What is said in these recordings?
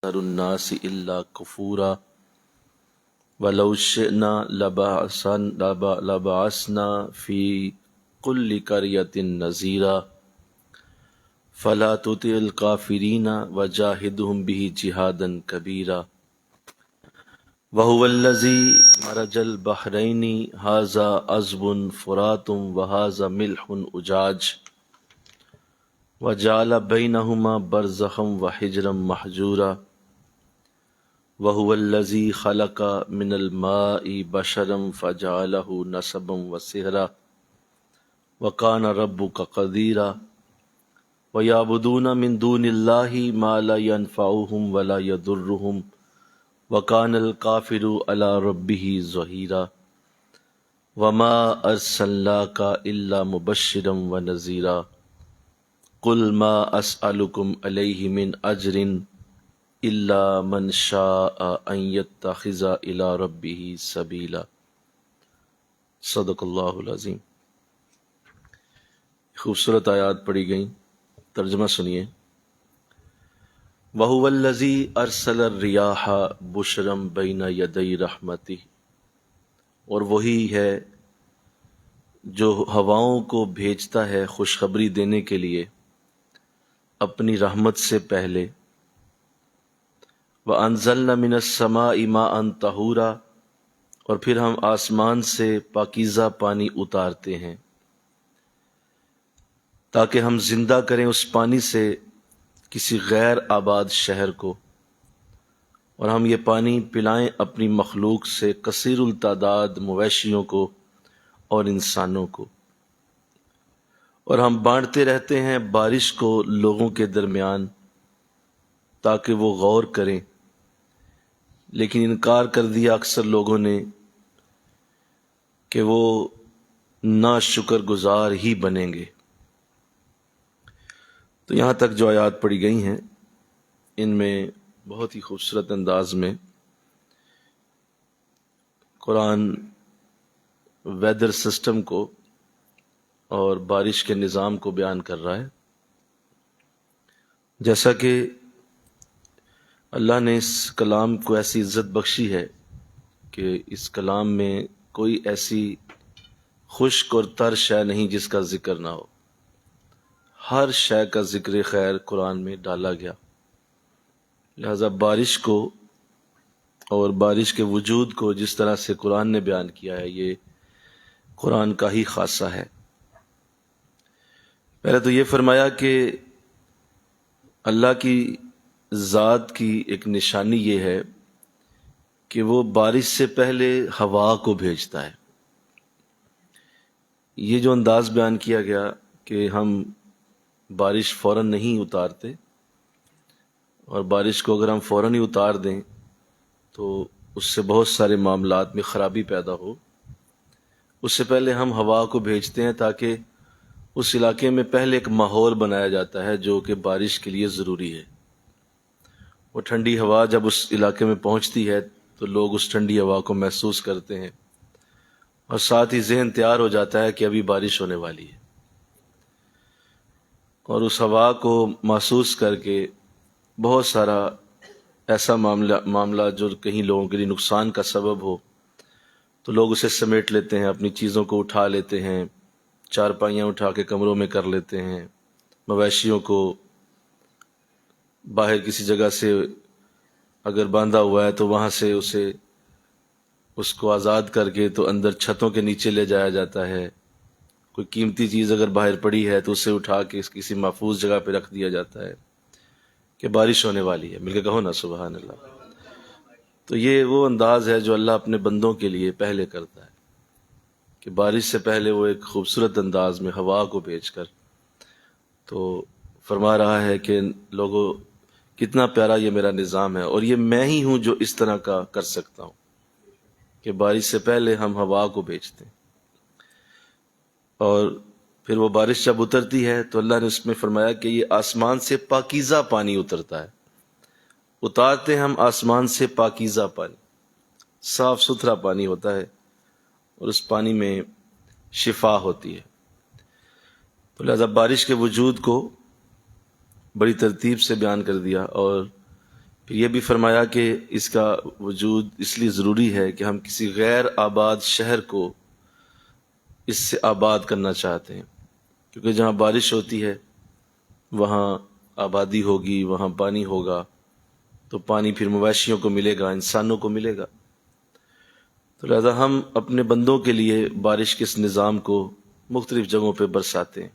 أكثر الناس إلا كفورا ولو شئنا لبعثنا في كل قرية نذيرا فلا تطع الكافرين وجاهدهم به جهادا كبيرا وهو الذي مرج البحرين هذا عذب فرات وهذا ملح أجاج وجعل بينهما برزخا وحجرا محجورا وهو الذي خلق من الماء بشرا فجعله نسبا وصهرا وكان ربك قديرا ويعبدون من دون الله ما لا ينفعهم ولا يضرهم وكان الكافر على ربه ظهيرا وما أرسلناك إلا مبشرا ونذيرا قل ما أسألكم عليه من أجر إلا من شاء أن يتخذ إلى ربه سبيلا صدق اللہ العظیم۔ خوبصورت آیات پڑھی گئیں، ترجمہ سنیے۔ وَهُوَ الَّذِي أَرْسَلَ الرِّيَاحَ بُشْرًا بَيْنَ يَدَيْ رَحْمَتِهِ، اور وہی ہے جو ہواؤں کو بھیجتا ہے خوشخبری دینے کے لیے اپنی رحمت سے پہلے۔ وَأَنزَلْنَا مِنَ السَّمَاءِ مَاءً طَهُورًا، اور پھر ہم آسمان سے پاکیزہ پانی اتارتے ہیں تاکہ ہم زندہ کریں اس پانی سے کسی غیر آباد شہر کو، اور ہم یہ پانی پلائیں اپنی مخلوق سے کثیر التعداد مویشیوں کو اور انسانوں کو، اور ہم بانٹتے رہتے ہیں بارش کو لوگوں کے درمیان تاکہ وہ غور کریں، لیکن انکار کر دیا اکثر لوگوں نے کہ وہ ناشکر گزار ہی بنیں گے۔ تو یہاں تک جو آیات پڑھی گئی ہیں ان میں بہت ہی خوبصورت انداز میں قرآن ویدر سسٹم کو اور بارش کے نظام کو بیان کر رہا ہے۔ جیسا کہ اللہ نے اس کلام کو ایسی عزت بخشی ہے کہ اس کلام میں کوئی ایسی خشک اور تر شے نہیں جس کا ذکر نہ ہو، ہر شے کا ذکر خیر قرآن میں ڈالا گیا، لہذا بارش کو اور بارش کے وجود کو جس طرح سے قرآن نے بیان کیا ہے یہ قرآن کا ہی خاصہ ہے۔ پہلے تو یہ فرمایا کہ اللہ کی ذات کی ایک نشانی یہ ہے کہ وہ بارش سے پہلے ہوا کو بھیجتا ہے۔ یہ جو انداز بیان کیا گیا کہ ہم بارش فوراً نہیں اتارتے، اور بارش کو اگر ہم فوراً ہی اتار دیں تو اس سے بہت سارے معاملات میں خرابی پیدا ہو، اس سے پہلے ہم ہوا کو بھیجتے ہیں تاکہ اس علاقے میں پہلے ایک ماحول بنایا جاتا ہے جو کہ بارش کے لیے ضروری ہے۔ وہ ٹھنڈی ہوا جب اس علاقے میں پہنچتی ہے تو لوگ اس ٹھنڈی ہوا کو محسوس کرتے ہیں، اور ساتھ ہی ذہن تیار ہو جاتا ہے کہ ابھی بارش ہونے والی ہے، اور اس ہوا کو محسوس کر کے بہت سارا ایسا معاملہ جو کہیں لوگوں کے لیے نقصان کا سبب ہو تو لوگ اسے سمیٹ لیتے ہیں، اپنی چیزوں کو اٹھا لیتے ہیں، چارپائیاں اٹھا کے کمروں میں کر لیتے ہیں، مویشیوں کو باہر کسی جگہ سے اگر باندھا ہوا ہے تو وہاں سے اس کو آزاد کر کے تو اندر چھتوں کے نیچے لے جایا جاتا ہے۔ کوئی قیمتی چیز اگر باہر پڑی ہے تو اسے اٹھا کے کسی محفوظ جگہ پہ رکھ دیا جاتا ہے کہ بارش ہونے والی ہے، مل کے کہو نا سبحان اللہ۔ تو یہ وہ انداز ہے جو اللہ اپنے بندوں کے لیے پہلے کرتا ہے کہ بارش سے پہلے وہ ایک خوبصورت انداز میں ہوا کو بھیج کر تو فرما رہا ہے کہ لوگوں کتنا پیارا یہ میرا نظام ہے، اور یہ میں ہی ہوں جو اس طرح کا کر سکتا ہوں کہ بارش سے پہلے ہم ہوا کو بھیجتے ہیں، اور پھر وہ بارش جب اترتی ہے تو اللہ نے اس میں فرمایا کہ یہ آسمان سے پاکیزہ پانی اترتا ہے، اتارتے ہم آسمان سے پاکیزہ پانی، صاف ستھرا پانی ہوتا ہے، اور اس پانی میں شفا ہوتی ہے۔ تو لہذا بارش کے وجود کو بڑی ترتیب سے بیان کر دیا، اور پھر یہ بھی فرمایا کہ اس کا وجود اس لیے ضروری ہے کہ ہم کسی غیر آباد شہر کو اس سے آباد کرنا چاہتے ہیں، کیونکہ جہاں بارش ہوتی ہے وہاں آبادی ہوگی، وہاں پانی ہوگا، تو پانی پھر مویشیوں کو ملے گا، انسانوں کو ملے گا۔ تو لہذا ہم اپنے بندوں کے لیے بارش کے اس نظام کو مختلف جگہوں پہ برساتے ہیں،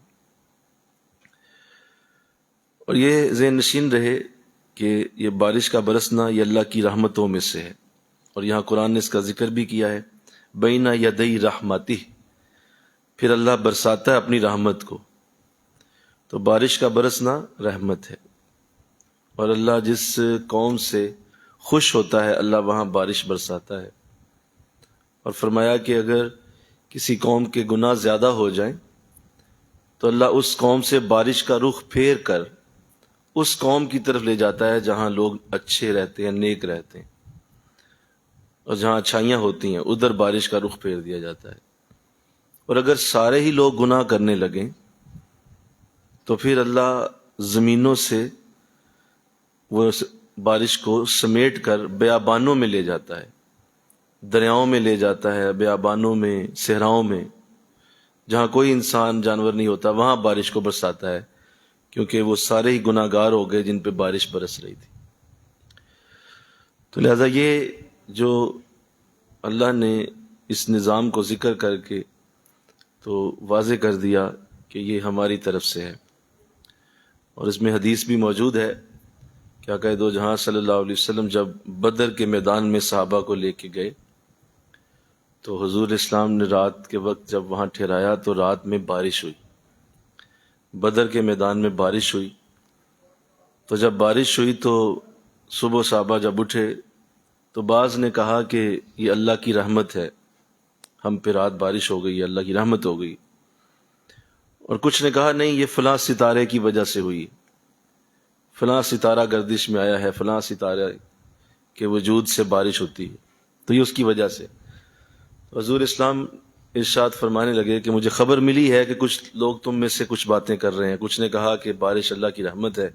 اور یہ ذہن نشین رہے کہ یہ بارش کا برسنا یہ اللہ کی رحمتوں میں سے ہے، اور یہاں قرآن نے اس کا ذکر بھی کیا ہے، بین یدی رحمتہ، پھر اللہ برساتا ہے اپنی رحمت کو۔ تو بارش کا برسنا رحمت ہے، اور اللہ جس قوم سے خوش ہوتا ہے اللہ وہاں بارش برساتا ہے۔ اور فرمایا کہ اگر کسی قوم کے گناہ زیادہ ہو جائیں تو اللہ اس قوم سے بارش کا رخ پھیر کر اس قوم کی طرف لے جاتا ہے جہاں لوگ اچھے رہتے ہیں، نیک رہتے ہیں، اور جہاں اچھائیاں ہوتی ہیں ادھر بارش کا رخ پھیر دیا جاتا ہے۔ اور اگر سارے ہی لوگ گناہ کرنے لگیں تو پھر اللہ زمینوں سے وہ بارش کو سمیٹ کر بیابانوں میں لے جاتا ہے، دریاؤں میں لے جاتا ہے، بیابانوں میں، صحراؤں میں، جہاں کوئی انسان جانور نہیں ہوتا وہاں بارش کو برساتا ہے، کیونکہ وہ سارے ہی گناہ گار ہو گئے جن پہ بارش برس رہی تھی۔ تو لہذا یہ جو اللہ نے اس نظام کو ذکر کر کے تو واضح کر دیا کہ یہ ہماری طرف سے ہے، اور اس میں حدیث بھی موجود ہے کہ آقا دو جہاں صلی اللہ علیہ وسلم جب بدر کے میدان میں صحابہ کو لے کے گئے تو حضور اسلام نے رات کے وقت جب وہاں ٹھہرایا تو رات میں بارش ہوئی، بدر کے میدان میں بارش ہوئی۔ تو جب بارش ہوئی تو صبح صحابہ جب اٹھے تو بعض نے کہا کہ یہ اللہ کی رحمت ہے، ہم پہ رات بارش ہو گئی، یہ اللہ کی رحمت ہو گئی، اور کچھ نے کہا نہیں یہ فلاں ستارے کی وجہ سے ہوئی، فلاں ستارہ گردش میں آیا ہے، فلاں ستارے کے وجود سے بارش ہوتی ہے، تو یہ اس کی وجہ سے۔ حضور اسلام ارشاد فرمانے لگے کہ مجھے خبر ملی ہے کہ کچھ لوگ تم میں سے کچھ باتیں کر رہے ہیں، کچھ نے کہا کہ بارش اللہ کی رحمت ہے،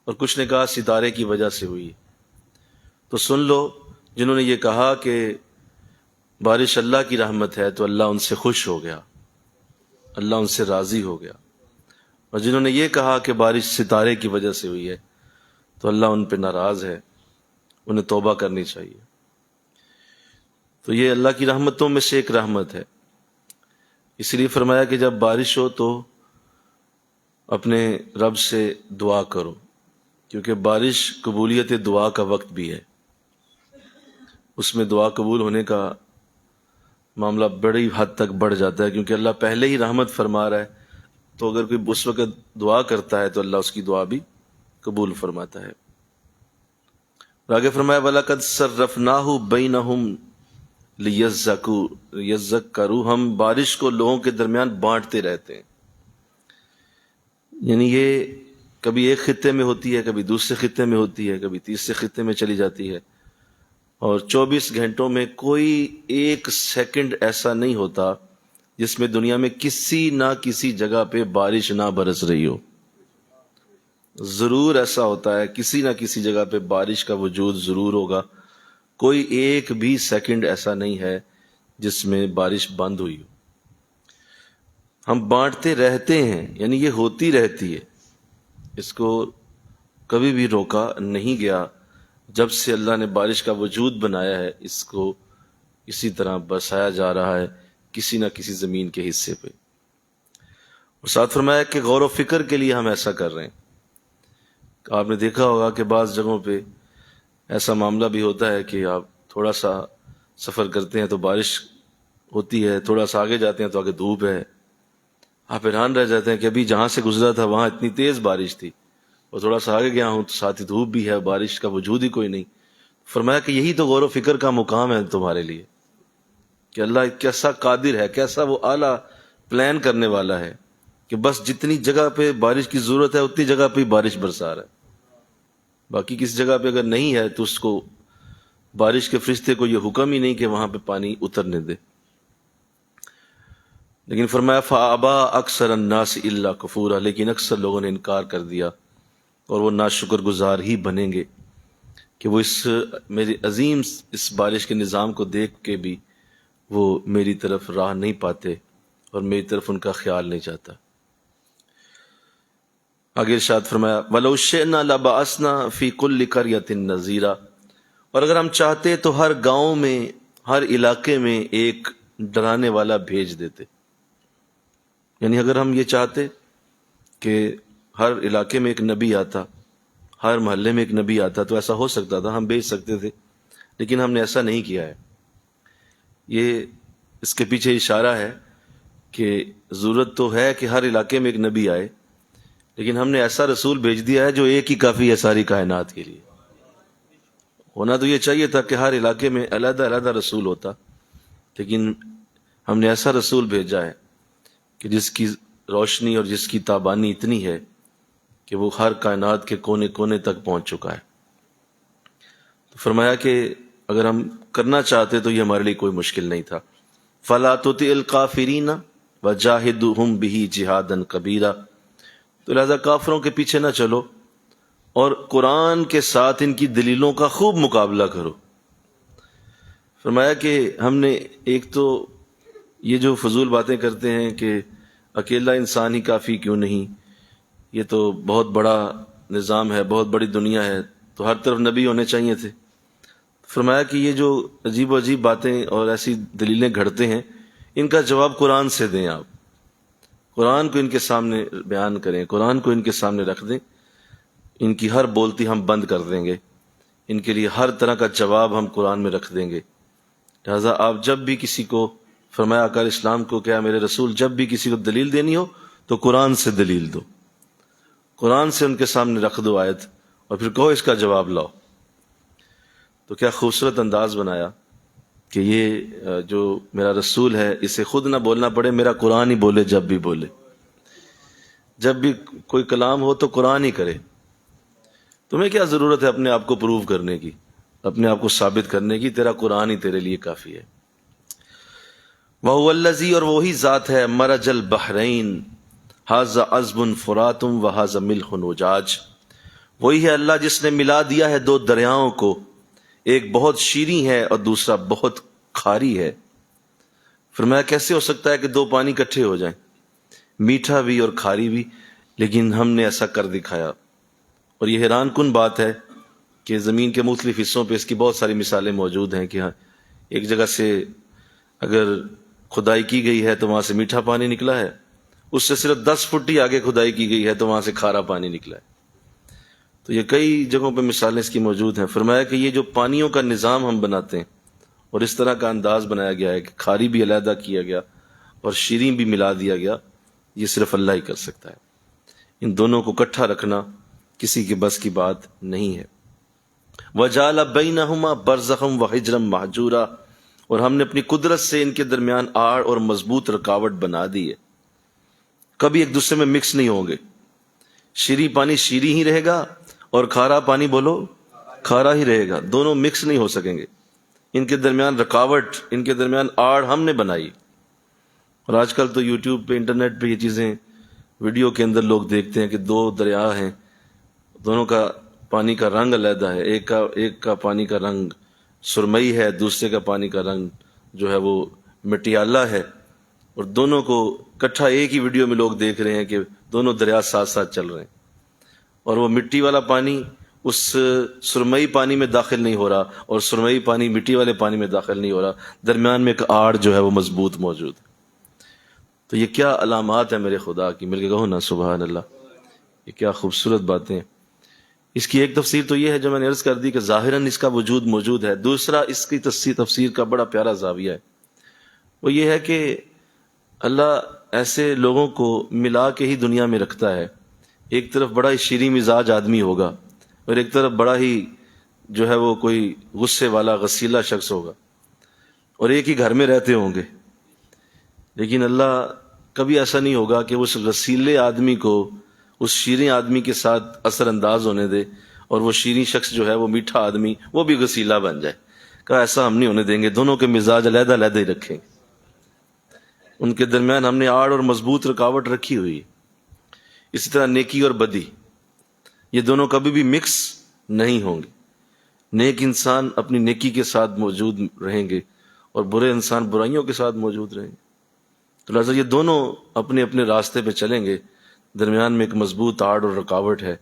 اور کچھ نے کہا ستارے کی وجہ سے ہوئی۔ تو سن لو، جنہوں نے یہ کہا کہ بارش اللہ کی رحمت ہے تو اللہ ان سے خوش ہو گیا، اللہ ان سے راضی ہو گیا، اور جنہوں نے یہ کہا کہ بارش ستارے کی وجہ سے ہوئی ہے تو اللہ ان پہ ناراض ہے، انہیں توبہ کرنی چاہیے۔ تو یہ اللہ کی رحمتوں میں سے ایک رحمت ہے، اس لیے فرمایا کہ جب بارش ہو تو اپنے رب سے دعا کرو، کیونکہ بارش قبولیت دعا کا وقت بھی ہے، اس میں دعا قبول ہونے کا معاملہ بڑی حد تک بڑھ جاتا ہے، کیونکہ اللہ پہلے ہی رحمت فرما رہا ہے، تو اگر کوئی اس وقت دعا کرتا ہے تو اللہ اس کی دعا بھی قبول فرماتا ہے۔ اور آگے فرمایا وَلَقَدْ صَرَّفْنَاهُ بَيْنَهُمْ لِيَذَّكَّرُوا، ہم بارش کو لوگوں کے درمیان بانٹتے رہتے ہیں، یعنی یہ کبھی ایک خطے میں ہوتی ہے، کبھی دوسرے خطے میں ہوتی ہے، کبھی تیسرے خطے میں چلی جاتی ہے، اور 24 گھنٹوں میں کوئی ایک سیکنڈ ایسا نہیں ہوتا جس میں دنیا میں کسی نہ کسی جگہ پہ بارش نہ برس رہی ہو۔ ضرور ایسا ہوتا ہے، کسی نہ کسی جگہ پہ بارش کا وجود ضرور ہوگا، کوئی ایک بھی سیکنڈ ایسا نہیں ہے جس میں بارش بند ہوئی ہو۔ ہم بانٹتے رہتے ہیں، یعنی یہ ہوتی رہتی ہے، اس کو کبھی بھی روکا نہیں گیا، جب سے اللہ نے بارش کا وجود بنایا ہے اس کو اسی طرح برسایا جا رہا ہے کسی نہ کسی زمین کے حصے پہ۔ اور ساتھ فرمایا کہ غور و فکر کے لیے ہم ایسا کر رہے ہیں۔ آپ نے دیکھا ہوگا کہ بعض جگہوں پہ ایسا معاملہ بھی ہوتا ہے کہ آپ تھوڑا سا سفر کرتے ہیں تو بارش ہوتی ہے، تھوڑا سا آگے جاتے ہیں تو آگے دھوپ ہے، آپ حیران رہ جاتے ہیں کہ ابھی جہاں سے گزرا تھا وہاں اتنی تیز بارش تھی، اور تھوڑا سا آگے گیا ہوں تو ساتھ ہی دھوپ بھی ہے، بارش کا وجود ہی کوئی نہیں۔ فرمایا کہ یہی تو غور و فکر کا مقام ہے تمہارے لیے، کہ اللہ کیسا قادر ہے، کیسا وہ اعلیٰ پلان کرنے والا ہے کہ بس جتنی جگہ پہ بارش کی ضرورت ہے اتنی جگہ پہ بارش برسا رہا ہے، باقی کسی جگہ پہ اگر نہیں ہے تو اس کو بارش کے فرشتے کو یہ حکم ہی نہیں کہ وہاں پہ پانی اترنے دے۔ لیکن فرمایا فَأَبَى أَكْثَرَ النَّاسِ إِلَّا كُفُورًا، لیکن اکثر لوگوں نے انکار کر دیا اور وہ ناشکر گزار ہی بنیں گے۔ کہ وہ اس میری عظیم اس بارش کے نظام کو دیکھ کے بھی وہ میری طرف راہ نہیں پاتے اور میری طرف ان کا خیال نہیں چاہتا۔ آگے ارشاد فرمایا وَلَوْ شِئْنَا لَبَعَثْنَا فِي كُلِّ قَرْيَةٍ نَذِيرًا، اور اگر ہم چاہتے تو ہر گاؤں میں، ہر علاقے میں ایک ڈرانے والا بھیج دیتے۔ یعنی اگر ہم یہ چاہتے کہ ہر علاقے میں ایک نبی آتا، ہر محلے میں ایک نبی آتا، تو ایسا ہو سکتا تھا، ہم بھیج سکتے تھے، لیکن ہم نے ایسا نہیں کیا ہے۔ یہ اس کے پیچھے اشارہ ہے کہ ضرورت تو ہے کہ ہر علاقے میں ایک نبی آئے، لیکن ہم نے ایسا رسول بھیج دیا ہے جو ایک ہی کافی ہے ساری کائنات کے لیے۔ ہونا تو یہ چاہیے تھا کہ ہر علاقے میں علیحدہ علیحدہ رسول ہوتا، لیکن ہم نے ایسا رسول بھیجا ہے کہ جس کی روشنی اور جس کی تابانی اتنی ہے کہ وہ ہر کائنات کے کونے کونے تک پہنچ چکا ہے۔ تو فرمایا کہ اگر ہم کرنا چاہتے تو یہ ہمارے لیے کوئی مشکل نہیں تھا۔ فَلَا تُطِعِ الْكَافِرِينَ وَجَاهِدْهُمْ بِهِ جِهَادًا كَبِيرًا، تو لہذا کافروں کے پیچھے نہ چلو اور قرآن کے ساتھ ان کی دلیلوں کا خوب مقابلہ کرو۔ فرمایا کہ ہم نے ایک تو یہ جو فضول باتیں کرتے ہیں کہ اکیلا انسان ہی کافی کیوں نہیں، یہ تو بہت بڑا نظام ہے، بہت بڑی دنیا ہے، تو ہر طرف نبی ہونے چاہیے تھے۔ فرمایا کہ یہ جو عجیب و عجیب باتیں اور ایسی دلیلیں گھڑتے ہیں، ان کا جواب قرآن سے دیں۔ آپ قرآن کو ان کے سامنے بیان کریں، قرآن کو ان کے سامنے رکھ دیں، ان کی ہر بولتی ہم بند کر دیں گے، ان کے لیے ہر طرح کا جواب ہم قرآن میں رکھ دیں گے۔ لہٰذا آپ جب بھی کسی کو، فرمایا آقا اسلام کو، کیا میرے رسول، جب بھی کسی کو دلیل دینی ہو تو قرآن سے دلیل دو، قرآن سے ان کے سامنے رکھ دو آیت، اور پھر کہو اس کا جواب لاؤ۔ تو کیا خوبصورت انداز بنایا کہ یہ جو میرا رسول ہے اسے خود نہ بولنا پڑے، میرا قرآن ہی بولے، جب بھی بولے، جب بھی کوئی کلام ہو تو قرآن ہی کرے۔ تمہیں کیا ضرورت ہے اپنے آپ کو پروو کرنے کی، اپنے آپ کو ثابت کرنے کی، تیرا قرآن ہی تیرے لیے کافی ہے۔ وَهُوَ الَّذِي، اور وہی ذات ہے، مرج البحرین ھذا عذب فرات وھذا ملح اجاج، وہی ہے اللہ جس نے ملا دیا ہے دو دریاؤں کو، ایک بہت شیریں ہے اور دوسرا بہت کھاری ہے۔ فرمایا کیسے ہو سکتا ہے کہ دو پانی اکٹھے ہو جائیں، میٹھا بھی اور کھاری بھی، لیکن ہم نے ایسا کر دکھایا۔ اور یہ حیران کن بات ہے کہ زمین کے مختلف حصوں پہ اس کی بہت ساری مثالیں موجود ہیں کہ ہاں ایک جگہ سے اگر کھدائی کی گئی ہے تو وہاں سے میٹھا پانی نکلا ہے، اس سے صرف 10 فٹ ہی آگے کھدائی کی گئی ہے تو وہاں سے کھارا پانی نکلا ہے۔ تو یہ کئی جگہوں پہ مثالیں اس کی موجود ہیں۔ فرمایا کہ یہ جو پانیوں کا نظام ہم بناتے ہیں اور اس طرح کا انداز بنایا گیا ہے کہ کھاری بھی علیحدہ کیا گیا اور شیریں بھی ملا دیا گیا، یہ صرف اللہ ہی کر سکتا ہے۔ ان دونوں کو اکٹھا رکھنا کسی کے بس کی بات نہیں ہے۔ وَجَعَلَ بَيْنَهُمَا بَرْزَخًا وَحِجْرًا مَحْجُورًا، اور ہم نے اپنی قدرت سے ان کے درمیان آڑ اور مضبوط رکاوٹ بنا دی ہے، کبھی ایک دوسرے میں مکس نہیں ہوں گے۔ شیریں پانی شیریں ہی رہے گا اور کھارا پانی بولو کھارا ہی رہے گا، دونوں مکس نہیں ہو سکیں گے۔ ان کے درمیان رکاوٹ، ان کے درمیان آڑ ہم نے بنائی۔ اور آج کل تو یوٹیوب پہ، انٹرنیٹ پہ یہ چیزیں ویڈیو کے اندر لوگ دیکھتے ہیں کہ دو دریا ہیں، دونوں کا پانی کا رنگ علیحدہ ہے، ایک کا پانی کا رنگ سرمئی ہے، دوسرے کا پانی کا رنگ جو ہے وہ مٹیالہ ہے، اور دونوں کو اکٹھا ایک ہی ویڈیو میں لوگ دیکھ رہے ہیں کہ دونوں دریا ساتھ ساتھ چل رہے ہیں، اور وہ مٹی والا پانی اس سرمئی پانی میں داخل نہیں ہو رہا اور سرمئی پانی مٹی والے پانی میں داخل نہیں ہو رہا، درمیان میں ایک آڑ جو ہے وہ مضبوط موجود ہے۔ تو یہ کیا علامات ہیں میرے خدا کی، مل کے کہو نا سبحان اللہ، یہ کیا خوبصورت باتیں ہیں۔ اس کی ایک تفسیر تو یہ ہے جو میں نے عرض کر دی کہ ظاہراً اس کا وجود موجود ہے۔ دوسرا اس کی تفسیر کا بڑا پیارا زاویہ ہے، وہ یہ ہے کہ اللہ ایسے لوگوں کو ملا کے ہی دنیا میں رکھتا ہے۔ ایک طرف بڑا ہی شیریں مزاج آدمی ہوگا اور ایک طرف بڑا ہی جو ہے وہ کوئی غصے والا غسیلا شخص ہوگا، اور ایک ہی گھر میں رہتے ہوں گے، لیکن اللہ کبھی ایسا نہیں ہوگا کہ اس غسیلے آدمی کو اس شیریں آدمی کے ساتھ اثر انداز ہونے دے اور وہ شیریں شخص جو ہے وہ میٹھا آدمی وہ بھی غسیلا بن جائے۔ کہا ایسا ہم نہیں ہونے دیں گے، دونوں کے مزاج علیحدہ علیحدہ ہی رکھیں گے، ان کے درمیان ہم نے آڑ اور مضبوط رکاوٹ رکھی ہوئی۔ اسی طرح نیکی اور بدی، یہ دونوں کبھی بھی مکس نہیں ہوں گے۔ نیک انسان اپنی نیکی کے ساتھ موجود رہیں گے اور برے انسان برائیوں کے ساتھ موجود رہیں گے. تو لہٰذا یہ دونوں اپنے اپنے راستے پہ چلیں گے، درمیان میں ایک مضبوط آڑ اور رکاوٹ ہے.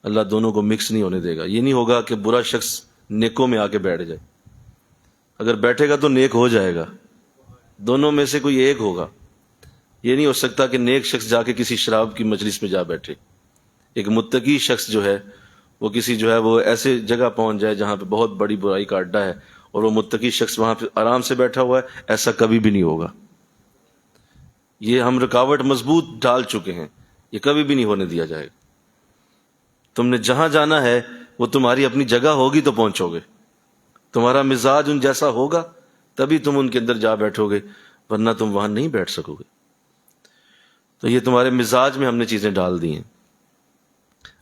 اللہ دونوں کو مکس نہیں ہونے دے گا. یہ نہیں ہوگا کہ برا شخص نیکوں میں آ کے بیٹھ جائے. اگر بیٹھے گا تو نیک ہو جائے گا، دونوں میں سے کوئی ایک ہوگا. یہ نہیں ہو سکتا کہ نیک شخص جا کے کسی شراب کی مجلس میں جا بیٹھے. ایک متقی شخص جو ہے وہ کسی جو ہے وہ ایسے جگہ پہنچ جائے جہاں پہ بہت بڑی برائی کا اڈا ہے اور وہ متقی شخص وہاں پہ آرام سے بیٹھا ہوا ہے، ایسا کبھی بھی نہیں ہوگا. یہ ہم رکاوٹ مضبوط ڈال چکے ہیں، یہ کبھی بھی نہیں ہونے دیا جائے گا. تم نے جہاں جانا ہے وہ تمہاری اپنی جگہ ہوگی تو پہنچو گے. تمہارا مزاج ان جیسا ہوگا تبھی تم ان کے اندر جا بیٹھو گے، ورنہ تم وہاں نہیں بیٹھ سکو گے. تو یہ تمہارے مزاج میں ہم نے چیزیں ڈال دی ہیں.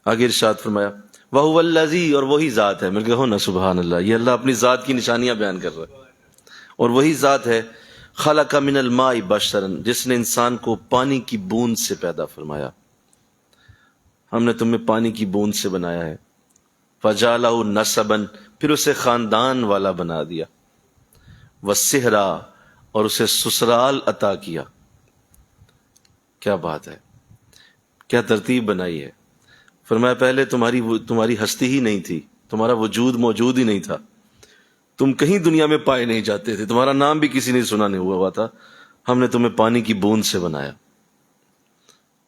آگے ارشاد فرمایا وَهُوَ الَّذِي، اور وہی ذات ہے. مل کے ہو نا سبحان اللہ. یہ اللہ اپنی ذات کی نشانیاں بیان کر رہا ہے. اور وہی ذات ہے خلق من الماء بشرا، جس نے انسان کو پانی کی بوند سے پیدا فرمایا. ہم نے تمہیں پانی کی بوند سے بنایا ہے. فجعلہ نسبا، پھر اسے خاندان والا بنا دیا. وصہرا، اور اسے سسرال عطا کیا. کیا بات ہے، کیا ترتیب بنائی ہے. فرمایا پہلے تمہاری ہستی ہی نہیں تھی، تمہارا وجود موجود ہی نہیں تھا، تم کہیں دنیا میں پائے نہیں جاتے تھے، تمہارا نام بھی کسی نے سنا نہیں ہوا تھا. ہم نے تمہیں پانی کی بوند سے بنایا.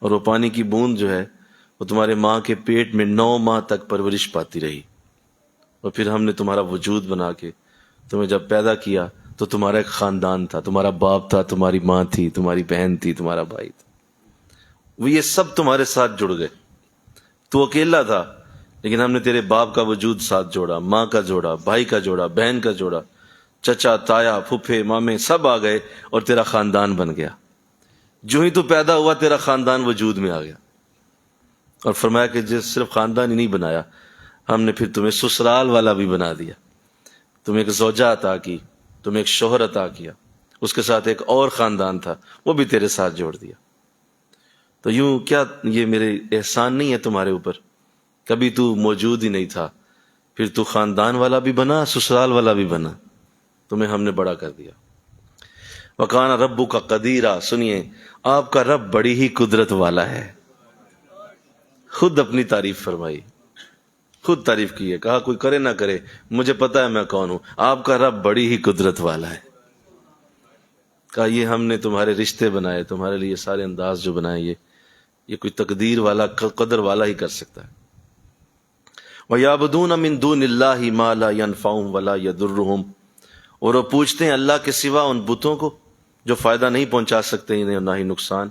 اور وہ پانی کی بوند جو ہے وہ تمہارے ماں کے پیٹ میں 9 ماہ تک پرورش پاتی رہی. اور پھر ہم نے تمہارا وجود بنا کے تمہیں جب پیدا کیا تو تمہارا ایک خاندان تھا، تمہارا باپ تھا، تمہاری ماں تھی، تمہاری بہن تھی، تمہارا بھائی تھا. وہ یہ سب تمہارے ساتھ جڑ گئے. تو اکیلا تھا لیکن ہم نے تیرے باپ کا وجود ساتھ جوڑا، ماں کا جوڑا، بھائی کا جوڑا، بہن کا جوڑا، چچا، تایا، پھپھے، مامے سب آ گئے اور تیرا خاندان بن گیا. جو ہی تو پیدا ہوا تیرا خاندان وجود میں آ گیا. اور فرمایا کہ صرف خاندان ہی نہیں بنایا، ہم نے پھر تمہیں سسرال والا بھی بنا دیا. تمہیں ایک زوجہ عطا کی، تمہیں ایک شوہر عطا کیا، اس کے ساتھ ایک اور خاندان تھا وہ بھی تیرے ساتھ جوڑ دیا. تو یوں کیا یہ میرے احسان نہیں ہے تمہارے اوپر؟ کبھی تو موجود ہی نہیں تھا، پھر تو خاندان والا بھی بنا، سسرال والا بھی بنا، تمہیں ہم نے بڑا کر دیا. وَكَانَ رَبُّكَ قَدِيرًا، سنیے آپ کا رب بڑی ہی قدرت والا ہے. خود اپنی تعریف فرمائی، خود تعریف کی ہے. کہا کوئی کرے نہ کرے مجھے پتا ہے میں کون ہوں، آپ کا رب بڑی ہی قدرت والا ہے. کہا یہ ہم نے تمہارے رشتے بنائے، تمہارے لیے سارے انداز جو بنائے یہ کوئی تقدیر والا، قدر والا ہی کر سکتا ہے. وَيَعْبُدُونَ مِن دُونِ اللَّهِ مَا لَا يَنْفَعُهُمْ وَلَا يَضُرُّهُمْ، اور وہ پوجتے ہیں اللہ کے سوا ان بتوں کو جو فائدہ نہیں پہنچا سکتے انہیں نہ ہی نقصان.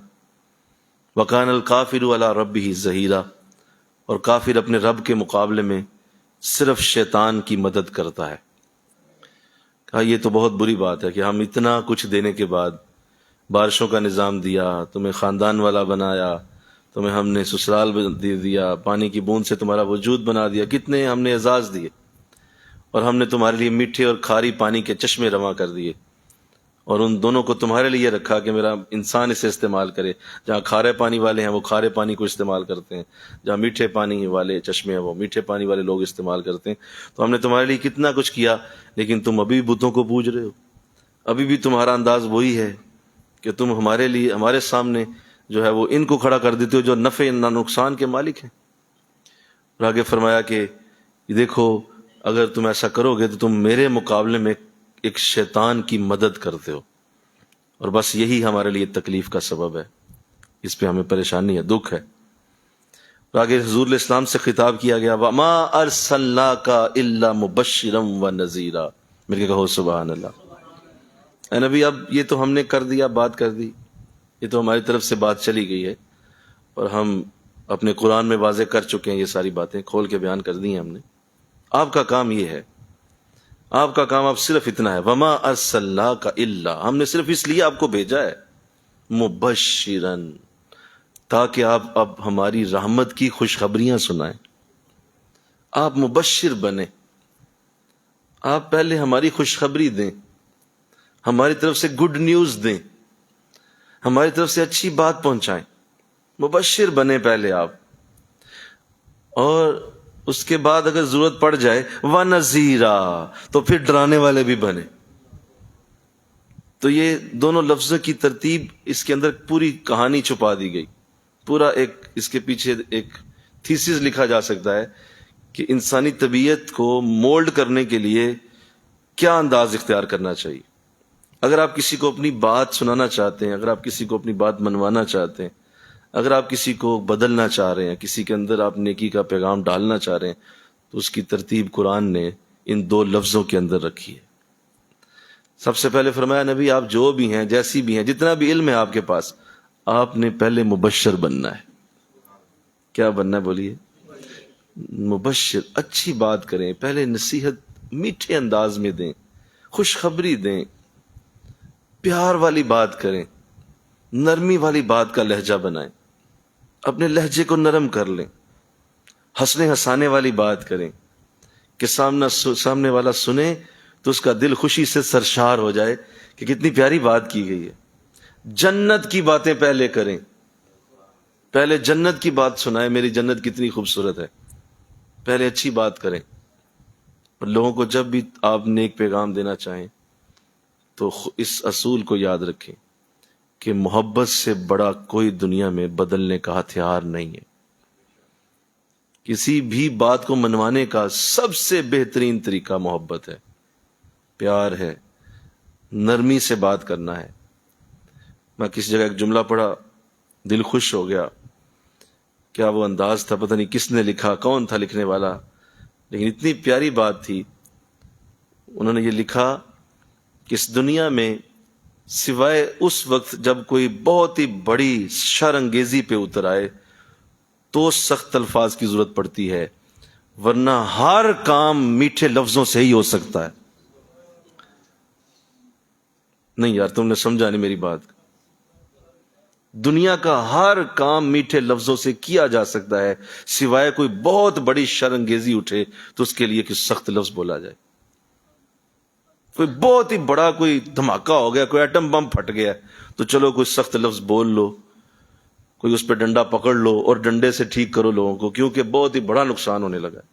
وَكَانَ الْكَافِرُ عَلَى رَبِّهِ ظَهِيرًا، اور کافر اپنے رب کے مقابلے میں صرف شیطان کی مدد کرتا ہے. کہا یہ تو بہت بری بات ہے کہ ہم اتنا کچھ دینے کے بعد، بارشوں کا نظام دیا، تمہیں خاندان والا بنایا، تمہیں ہم نے سسرال دے دیا، پانی کی بوند سے تمہارا وجود بنا دیا، کتنے ہم نے اعزاز دیے، اور ہم نے تمہارے لیے میٹھے اور کھاری پانی کے چشمے رواں کر دیے، اور ان دونوں کو تمہارے لیے رکھا کہ میرا انسان اسے استعمال کرے. جہاں کھارے پانی والے ہیں وہ کھارے پانی کو استعمال کرتے ہیں، جہاں میٹھے پانی والے چشمے ہیں وہ میٹھے پانی والے لوگ استعمال کرتے ہیں. تو ہم نے تمہارے لیے کتنا کچھ کیا، لیکن تم ابھی بھی بتوں کو پوج رہے ہو. ابھی بھی تمہارا انداز وہی ہے کہ تم ہمارے لیے، ہمارے سامنے جو ہے وہ ان کو کھڑا کر دیتے ہو جو نفع نہ نقصان کے مالک ہیں. اور آگے فرمایا کہ دیکھو اگر تم ایسا کرو گے تو تم میرے مقابلے میں ایک شیطان کی مدد کرتے ہو، اور بس یہی ہمارے لیے تکلیف کا سبب ہے، اس پہ ہمیں پریشانی ہے، دکھ ہے. اور آگے حضور علیہ السلام سے خطاب کیا گیا وَمَا أَرْسَلْنَاكَ إِلَّا مُبَشِّرًا وَنَذِيرًا. مل کے کہو سبحان اللہ. اے نبی اب یہ تو ہم نے کر دیا، بات کر دی، یہ تو ہماری طرف سے بات چلی گئی ہے، اور ہم اپنے قرآن میں واضح کر چکے ہیں، یہ ساری باتیں کھول کے بیان کر دی ہیں ہم نے. آپ کا کام یہ ہے، آپ کا کام اب صرف اتنا ہے وَمَا أَرْسَلْنَاكَ إِلَّا، ہم نے صرف اس لیے آپ کو بھیجا ہے مُبَشِّرًا، تاکہ آپ اب ہماری رحمت کی خوشخبریاں سنائیں. آپ مبشر بنیں، آپ پہلے ہماری خوشخبری دیں، ہماری طرف سے گڈ نیوز دیں، ہماری طرف سے اچھی بات پہنچائیں. مبشر بنے پہلے آپ. اور اس کے بعد اگر ضرورت پڑ جائے وَنَذِيرًا، تو پھر ڈرانے والے بھی بنے۔ تو یہ دونوں لفظوں کی ترتیب، اس کے اندر پوری کہانی چھپا دی گئی، پورا ایک اس کے پیچھے ایک تھیسس لکھا جا سکتا ہے کہ انسانی طبیعت کو مولڈ کرنے کے لیے کیا انداز اختیار کرنا چاہیے۔ اگر آپ کسی کو اپنی بات سنانا چاہتے ہیں، اگر آپ کسی کو اپنی بات منوانا چاہتے ہیں، اگر آپ کسی کو بدلنا چاہ رہے ہیں، کسی کے اندر آپ نیکی کا پیغام ڈالنا چاہ رہے ہیں، تو اس کی ترتیب قرآن نے ان دو لفظوں کے اندر رکھی ہے۔ سب سے پہلے فرمایا نبی آپ جو بھی ہیں، جیسی بھی ہیں، جتنا بھی علم ہے آپ کے پاس، آپ نے پہلے مبشر بننا ہے۔ کیا بننا ہے بولیے؟ مبشر، اچھی بات کریں، پہلے نصیحت میٹھے انداز میں دیں، خوشخبری دیں، پیار والی بات کریں، نرمی والی بات کا لہجہ بنائیں، اپنے لہجے کو نرم کر لیں، ہنسنے ہنسانے والی بات کریں کہ سامنے والا سنے تو اس کا دل خوشی سے سرشار ہو جائے کہ کتنی پیاری بات کی گئی ہے۔ جنت کی باتیں پہلے کریں، پہلے جنت کی بات سنائیں، میری جنت کتنی خوبصورت ہے، پہلے اچھی بات کریں۔ اور لوگوں کو جب بھی آپ نیک پیغام دینا چاہیں تو اس اصول کو یاد رکھیں کہ محبت سے بڑا کوئی دنیا میں بدلنے کا ہتھیار نہیں ہے۔ کسی بھی بات کو منوانے کا سب سے بہترین طریقہ محبت ہے، پیار ہے، نرمی سے بات کرنا ہے۔ میں کسی جگہ ایک جملہ پڑھا، دل خوش ہو گیا، کیا وہ انداز تھا، پتہ نہیں کس نے لکھا، کون تھا لکھنے والا، لیکن اتنی پیاری بات تھی۔ انہوں نے یہ لکھا کہ اس دنیا میں سوائے اس وقت جب کوئی بہت ہی بڑی شر انگیزی پہ اتر آئے تو سخت الفاظ کی ضرورت پڑتی ہے، ورنہ ہر کام میٹھے لفظوں سے ہی ہو سکتا ہے۔ نہیں یار، تم نے سمجھا نہیں میری بات۔ دنیا کا ہر کام میٹھے لفظوں سے کیا جا سکتا ہے، سوائے کوئی بہت بڑی شر انگیزی اٹھے تو اس کے لیے کہ سخت لفظ بولا جائے۔ کوئی بہت ہی بڑا کوئی دھماکہ ہو گیا، کوئی ایٹم بم پھٹ گیا، تو چلو کوئی سخت لفظ بول لو، کوئی اس پہ ڈنڈا پکڑ لو اور ڈنڈے سے ٹھیک کرو لوگوں کو، کیونکہ بہت ہی بڑا نقصان ہونے لگا ہے۔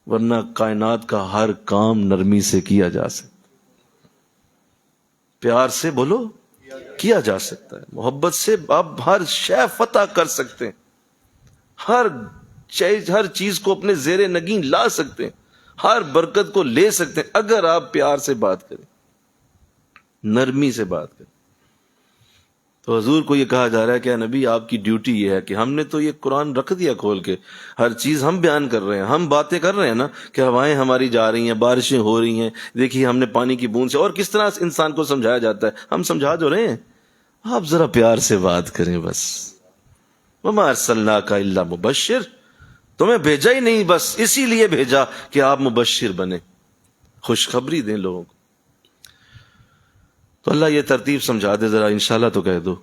ورنہ کائنات کا ہر کام نرمی سے کیا جا سکتا، پیار سے بولو کیا جا سکتا ہے، محبت سے آپ ہر شے فتح کر سکتے ہیں، ہر چیز کو اپنے زیر نگین لا سکتے ہیں، ہر برکت کو لے سکتے ہیں اگر آپ پیار سے بات کریں، نرمی سے بات کریں۔ تو حضور کو یہ کہا جا رہا ہے کہ نبی آپ کی ڈیوٹی یہ ہے کہ ہم نے تو یہ قرآن رکھ دیا کھول کے، ہر چیز ہم بیان کر رہے ہیں، ہم باتیں کر رہے ہیں نا کہ ہوائیں ہماری جا رہی ہیں، بارشیں ہو رہی ہیں، دیکھیے ہم نے پانی کی بوند سے، اور کس طرح انسان کو سمجھایا جاتا ہے، ہم سمجھا جو رہے ہیں، آپ ذرا پیار سے بات کریں بس۔ وما ارسلناک الا مبشر، تمہیں بھیجا ہی نہیں بس اسی لیے بھیجا کہ آپ مبشر بنیں، خوشخبری دیں لوگوں کو۔ تو اللہ یہ ترتیب سمجھا دے ذرا، انشاءاللہ تو کہہ دو،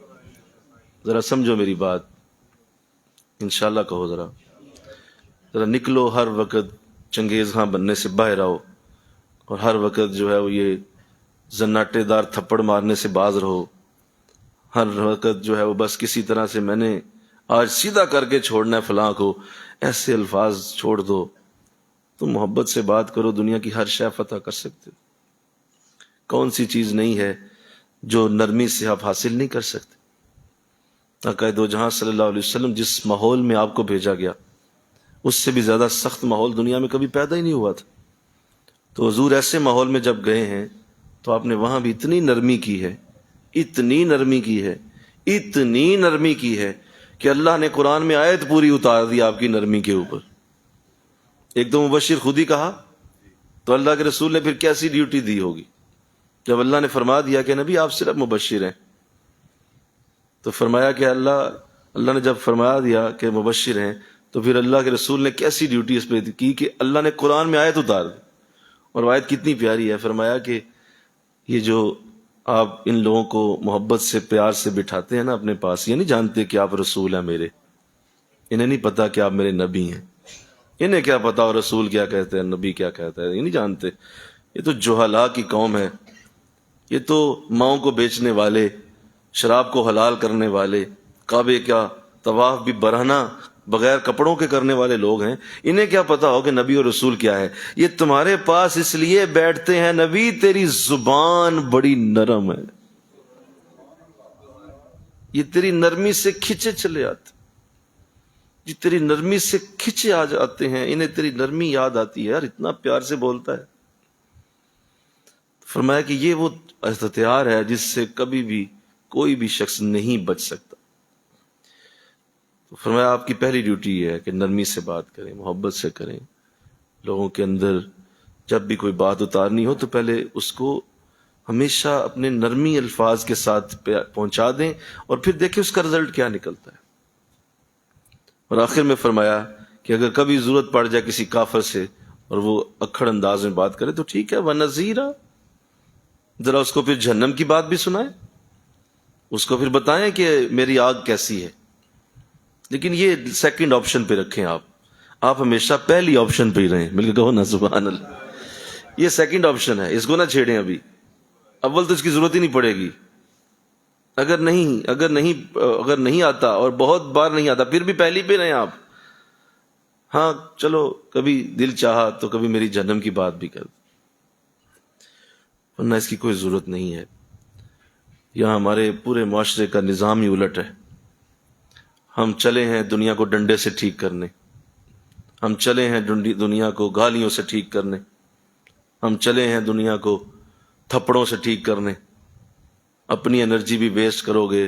ذرا سمجھو میری بات، انشاءاللہ کہو، ذرا نکلو، ہر وقت چنگیز خان بننے سے باہر آؤ، اور ہر وقت جو ہے وہ یہ زناٹے دار تھپڑ مارنے سے باز رہو، ہر وقت جو ہے وہ بس کسی طرح سے میں نے آج سیدھا کر کے چھوڑنا ہے فلاں کو، ایسے الفاظ چھوڑ دو۔ تم محبت سے بات کرو، دنیا کی ہر شے فتح کر سکتے ہو۔ کون سی چیز نہیں ہے جو نرمی سے آپ حاصل نہیں کر سکتے۔ آقا دو جہاں صلی اللہ علیہ وسلم جس ماحول میں آپ کو بھیجا گیا، اس سے بھی زیادہ سخت ماحول دنیا میں کبھی پیدا ہی نہیں ہوا تھا۔ تو حضور ایسے ماحول میں جب گئے ہیں تو آپ نے وہاں بھی اتنی نرمی کی ہے، اتنی نرمی کی ہے، اتنی نرمی کی ہے کہ اللہ نے قرآن میں آیت پوری اتار دی آپ کی نرمی کے اوپر۔ ایک تو مبشر خود ہی کہا، تو اللہ کے رسول نے پھر کیسی ڈیوٹی دی ہوگی جب اللہ نے فرما دیا کہ نبی آپ صرف مبشر ہیں۔ تو فرمایا کہ اللہ نے جب فرما دیا کہ مبشر ہیں تو پھر اللہ کے رسول نے کیسی ڈیوٹی اس پہ کی کہ اللہ نے قرآن میں آیت اتار دی، اور آیت کتنی پیاری ہے۔ فرمایا کہ یہ جو آپ ان لوگوں کو محبت سے پیار سے بٹھاتے ہیں نا اپنے پاس، یہ نہیں جانتے کہ آپ رسول ہیں میرے، انہیں نہیں پتا کہ آپ میرے نبی ہیں، انہیں کیا پتا اور رسول کیا کہتے ہیں، نبی کیا کہتا ہے، یہ نہیں جانتے۔ یہ تو جہلا کی قوم ہے، یہ تو ماؤں کو بیچنے والے، شراب کو حلال کرنے والے، کعبے کا طواف بھی برہنہ بغیر کپڑوں کے کرنے والے لوگ ہیں، انہیں کیا پتا ہو کہ نبی اور رسول کیا ہے؟ یہ تمہارے پاس اس لیے بیٹھتے ہیں نبی تیری زبان بڑی نرم ہے، یہ تیری نرمی سے کھچے چلے آتے، یہ تیری نرمی سے کھچے آ جاتے ہیں، انہیں تیری نرمی یاد آتی ہے، یار اتنا پیار سے بولتا ہے۔ فرمایا کہ یہ وہ اختیار ہے جس سے کبھی بھی کوئی بھی شخص نہیں بچ سکتا۔ تو فرمایا آپ کی پہلی ڈیوٹی یہ ہے کہ نرمی سے بات کریں، محبت سے کریں، لوگوں کے اندر جب بھی کوئی بات اتارنی ہو تو پہلے اس کو ہمیشہ اپنے نرمی الفاظ کے ساتھ پہنچا دیں، اور پھر دیکھیں اس کا رزلٹ کیا نکلتا ہے۔ اور آخر میں فرمایا کہ اگر کبھی ضرورت پڑ جائے کسی کافر سے اور وہ اکھڑ انداز میں بات کرے تو ٹھیک ہے، وَنَذِيرًا، ذرا اس کو پھر جہنم کی بات بھی سنائیں، اس کو پھر بتائیں کہ میری آگ کیسی ہے، لیکن یہ سیکنڈ آپشن پہ رکھیں، آپ ہمیشہ پہلی آپشن پہ ہی رہیں، مل کے کہو نا سبحان اللہ۔ یہ سیکنڈ آپشن ہے، اس کو نہ چھیڑیں، ابھی اول تو اس کی ضرورت ہی نہیں پڑے گی۔ اگر نہیں آتا اور بہت بار نہیں آتا پھر بھی پہلی پہ رہیں آپ، ہاں چلو کبھی دل چاہا تو کبھی میری جہنم کی بات بھی کر، ورنہ اس کی کوئی ضرورت نہیں ہے۔ یہاں ہمارے پورے معاشرے کا نظام ہی الٹ ہے، ہم چلے ہیں دنیا کو ڈنڈے سے ٹھیک کرنے، ہم چلے ہیں دنیا کو گالیوں سے ٹھیک کرنے، ہم چلے ہیں دنیا کو تھپڑوں سے ٹھیک کرنے۔ اپنی انرجی بھی ویسٹ کرو گے،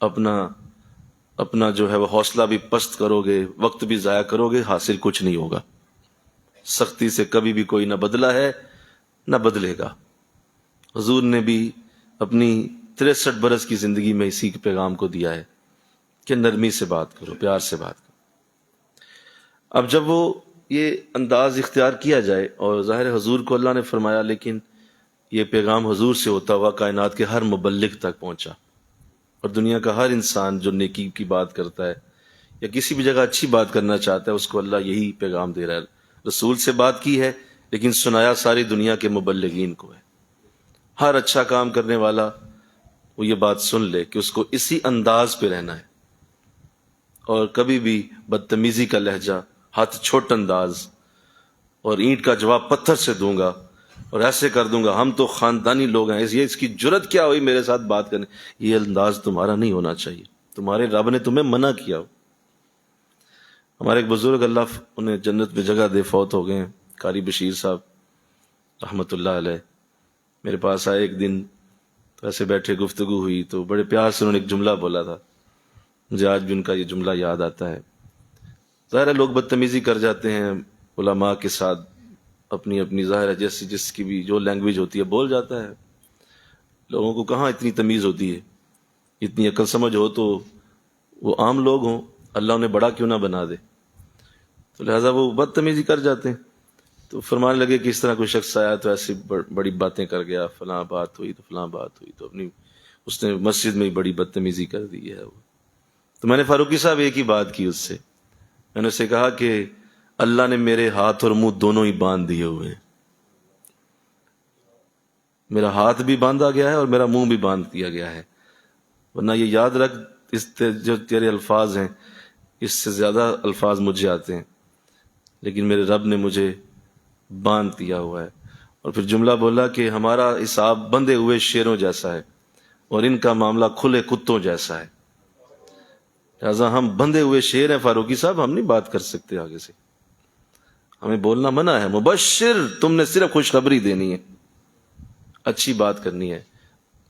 اپنا جو ہے وہ حوصلہ بھی پست کرو گے، وقت بھی ضائع کرو گے، حاصل کچھ نہیں ہوگا۔ سختی سے کبھی بھی کوئی نہ بدلا ہے نہ بدلے گا۔ حضور نے بھی اپنی 63 برس کی زندگی میں اسی کے پیغام کو دیا ہے کہ نرمی سے بات کرو، پیار سے بات کرو۔ اب جب وہ یہ انداز اختیار کیا جائے، اور ظاہر حضور کو اللہ نے فرمایا، لیکن یہ پیغام حضور سے ہوتا ہوا کائنات کے ہر مبلغ تک پہنچا، اور دنیا کا ہر انسان جو نیکی کی بات کرتا ہے یا کسی بھی جگہ اچھی بات کرنا چاہتا ہے اس کو اللہ یہی پیغام دے رہا ہے۔ رسول سے بات کی ہے لیکن سنایا ساری دنیا کے مبلغین کو ہے۔ ہر اچھا کام کرنے والا وہ یہ بات سن لے کہ اس کو اسی انداز پہ رہنا ہے، اور کبھی بھی بدتمیزی کا لہجہ، ہاتھ چھوٹ انداز، اور اینٹ کا جواب پتھر سے دوں گا اور ایسے کر دوں گا، ہم تو خاندانی لوگ ہیں، اس کی جرت کیا ہوئی میرے ساتھ بات کرنے، یہ انداز تمہارا نہیں ہونا چاہیے، تمہارے رب نے تمہیں منع کیا ہو۔ ہمارے ایک بزرگ، اللہ انہیں جنت میں جگہ دے، فوت ہو گئے ہیں، قاری بشیر صاحب رحمت اللہ علیہ، میرے پاس آئے ایک دن، تو ایسے بیٹھے گفتگو ہوئی تو بڑے پیار سے انہوں نے ایک جملہ بولا تھا، مجھے آج بھی ان کا یہ جملہ یاد آتا ہے۔ ظاہر ہے لوگ بدتمیزی کر جاتے ہیں علماء کے ساتھ، اپنی ظاہر ہے جس کی بھی جو لینگویج ہوتی ہے بول جاتا ہے، لوگوں کو کہاں اتنی تمیز ہوتی ہے، اتنی عقل سمجھ ہو تو وہ عام لوگ ہوں، اللہ انہیں بڑا کیوں نہ بنا دے، تو لہٰذا وہ بدتمیزی کر جاتے ہیں۔ تو فرمانے لگے کہ اس طرح کوئی شخص آیا تو ایسی بڑی باتیں کر گیا، فلاں بات ہوئی تو فلاں بات ہوئی، تو اس نے مسجد میں ہی بڑی بدتمیزی کر دی ہے۔ تو میں نے فاروقی صاحب ایک ہی بات کی اس سے، میں نے اسے کہا کہ اللہ نے میرے ہاتھ اور منہ دونوں ہی باندھ دیے ہوئے ہیں، میرا ہاتھ بھی باندھا گیا ہے اور میرا منہ بھی باندھ دیا گیا ہے، ورنہ یہ یاد رکھ جو تیرے الفاظ ہیں اس سے زیادہ الفاظ مجھے آتے ہیں، لیکن میرے رب نے مجھے باندھ دیا ہوا ہے۔ اور پھر جملہ بولا کہ ہمارا حساب بندھے ہوئے شیروں جیسا ہے اور ان کا معاملہ کھلے کتوں جیسا ہے، لہٰذا ہم بندھے ہوئے شیر ہیں فاروقی صاحب، ہم نہیں بات کر سکتے آگے سے، ہمیں بولنا منع ہے۔ مبشر، تم نے صرف خوشخبری دینی ہے، اچھی بات کرنی ہے،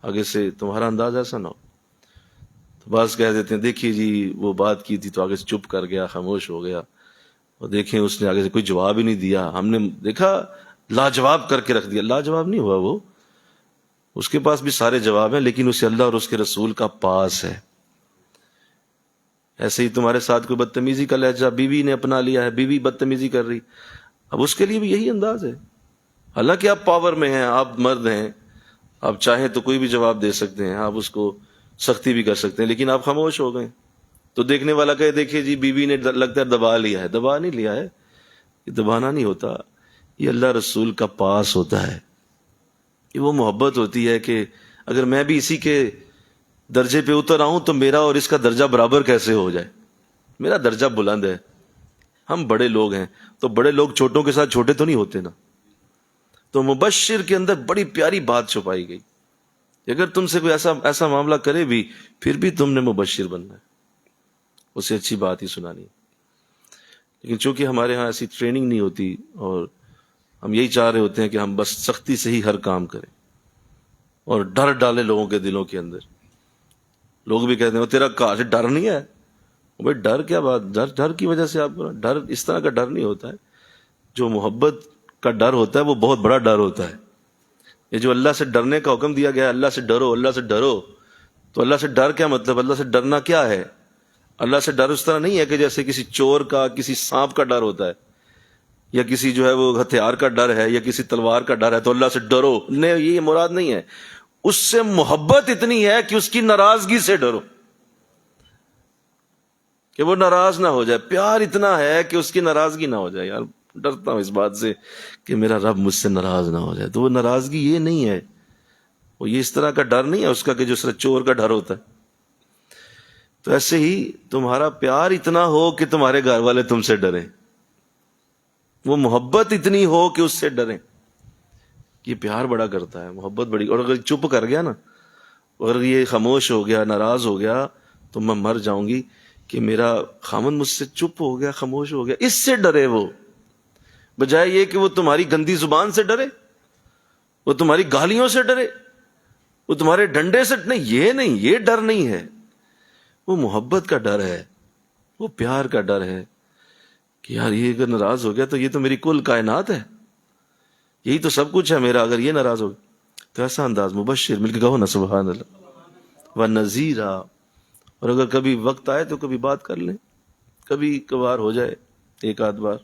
آگے سے تمہارا انداز ایسا نہ ہو۔ تو بعض کہہ دیتے ہیں دیکھیے جی وہ بات کی تھی تو آگے سے چپ کر گیا، خاموش ہو گیا، اور دیکھیں اس نے آگے سے کوئی جواب ہی نہیں دیا، ہم نے دیکھا لاجواب کر کے رکھ دیا۔ لاجواب نہیں ہوا وہ، اس کے پاس بھی سارے جواب ہیں لیکن اسے اللہ اور اس کے رسول کا پاس ہے۔ ایسے ہی تمہارے ساتھ کوئی بدتمیزی کا لہجہ بیوی نے اپنا لیا ہے، بیوی بدتمیزی کر رہی، اب اس کے لیے بھی یہی انداز ہے، حالانکہ آپ پاور میں ہیں، آپ مرد ہیں، آپ چاہیں تو کوئی بھی جواب دے سکتے ہیں، آپ اس کو سختی بھی کر سکتے ہیں، لیکن آپ خاموش ہو گئے تو دیکھنے والا کہے دیکھیں جی بیوی نے لگتا ہے دبا لیا ہے، دبا نہیں لیا ہے، یہ دبانا نہیں ہوتا، یہ اللہ رسول کا پاس ہوتا ہے، یہ وہ محبت ہوتی ہے کہ اگر میں بھی اسی کے درجے پہ اتر آؤں تو میرا اور اس کا درجہ برابر کیسے ہو جائے، میرا درجہ بلند ہے، ہم بڑے لوگ ہیں، تو بڑے لوگ چھوٹوں کے ساتھ چھوٹے تو نہیں ہوتے نا. تو مبشر کے اندر بڑی پیاری بات چھپائی گئی. اگر تم سے کوئی ایسا معاملہ کرے بھی، پھر بھی تم نے مبشر بننا ہے، اسے اچھی بات ہی سنانی ہے. لیکن چونکہ ہمارے ہاں ایسی ٹریننگ نہیں ہوتی، اور ہم یہی چاہ رہے ہوتے ہیں کہ ہم بس سختی سے ہی ہر کام کریں اور ڈر ڈالے لوگوں کے دلوں کے اندر. لوگ بھی کہتے ہیں وہ تیرا کاش ڈر نہیں ہے. بھائی ڈر کیا بات، ڈر کی وجہ سے آپ کو ڈر اس طرح کا ڈر نہیں ہوتا ہے. جو محبت کا ڈر ہوتا ہے وہ بہت بڑا ڈر ہوتا ہے. یہ جو اللہ سے ڈرنے کا حکم دیا گیا ہے، اللہ سے ڈرو، اللہ سے ڈرو، تو اللہ سے ڈر کیا مطلب؟ اللہ سے ڈرنا کیا ہے؟ اللہ سے ڈر اس طرح نہیں ہے کہ جیسے کسی چور کا، کسی سانپ کا ڈر ہوتا ہے، یا کسی جو ہے وہ ہتھیار کا ڈر ہے، یا کسی تلوار کا ڈر ہے تو اللہ سے ڈرو. نہیں، یہ مراد نہیں ہے. اس سے محبت اتنی ہے کہ اس کی ناراضگی سے ڈرو، کہ وہ ناراض نہ ہو جائے. پیار اتنا ہے کہ اس کی ناراضگی نہ ہو جائے. یار ڈرتا ہوں اس بات سے کہ میرا رب مجھ سے ناراض نہ ہو جائے. تو وہ ناراضگی یہ نہیں ہے، وہ یہ اس طرح کا ڈر نہیں ہے اس کا کہ جو صرف چور کا ڈر ہوتا ہے. تو ایسے ہی تمہارا پیار اتنا ہو کہ تمہارے گھر والے تم سے ڈریں، وہ محبت اتنی ہو کہ اس سے ڈریں. یہ پیار بڑا کرتا ہے، محبت بڑی. اور اگر چپ کر گیا نا، اگر یہ خاموش ہو گیا، ناراض ہو گیا، تو میں مر جاؤں گی کہ میرا خامن مجھ سے چپ ہو گیا، خاموش ہو گیا. اس سے ڈرے وہ، بجائے یہ کہ وہ تمہاری گندی زبان سے ڈرے، وہ تمہاری گالیوں سے ڈرے، وہ تمہارے ڈنڈے سے نہیں، یہ ڈر نہیں ہے. وہ محبت کا ڈر ہے، وہ پیار کا ڈر ہے کہ یار یہ اگر ناراض ہو گیا تو یہ تو میری کل کائنات ہے، یہی تو سب کچھ ہے میرا. اگر یہ ناراض ہو گیا تو ایسا انداز. مبشر مل کے کہو نا سبحان اللہ. وَنَذِيرًا. اور اگر کبھی وقت آئے تو کبھی بات کر لیں، کبھی کبھار ہو جائے ایک آدھ بار.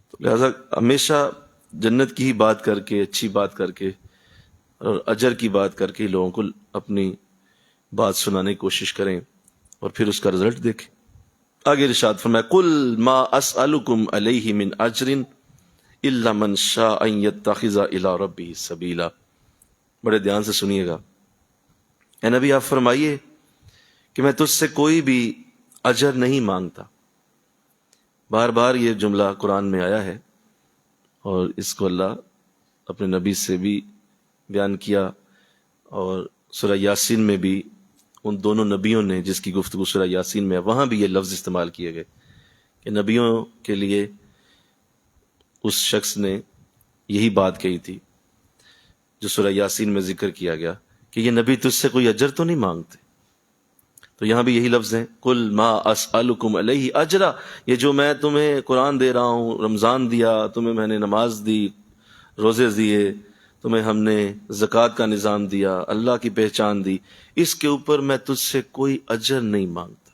تو لہذا ہمیشہ جنت کی ہی بات کر کے، اچھی بات کر کے اور اجر کی بات کر کے لوگوں کو اپنی بات سنانے کی کوشش کریں، اور پھر اس کا رزلٹ دیکھیں. آگے ارشاد فرمایا قُلْ مَا أَسْأَلُكُمْ عَلَيْهِ مِنْ أَجْرٍ إِلَّا مَنْ شَاءَ أَنْ يَتَّخِذَ إِلَىٰ رَبِّهِ سَبِيلًا. بڑے دھیان سے سنیے گا. اے نبی آپ فرمائیے کہ میں تجھ سے کوئی بھی اجر نہیں مانگتا. بار بار یہ جملہ قرآن میں آیا ہے، اور اس کو اللہ اپنے نبی سے بھی بیان کیا، اور سورہ یاسین میں بھی ان دونوں نبیوں نے جس کی گفتگو سورہ یاسین میں ہے، وہاں بھی یہ لفظ استعمال کیے گئے کہ نبیوں کے لیے اس شخص نے یہی بات کہی تھی جو سورہ یاسین میں ذکر کیا گیا کہ یہ نبی تجھ سے کوئی اجر تو نہیں مانگتے. تو یہاں بھی یہی لفظ ہیں قُلْ مَا أَسْأَلُكُمْ عَلَيْهِ أَجْرًا. یہ جو میں تمہیں قرآن دے رہا ہوں، رمضان دیا تمہیں، میں نے نماز دی، روزے دیے تمہیں، ہم نے زکوٰۃ کا نظام دیا، اللہ کی پہچان دی، اس کے اوپر میں تجھ سے کوئی اجر نہیں مانگتا.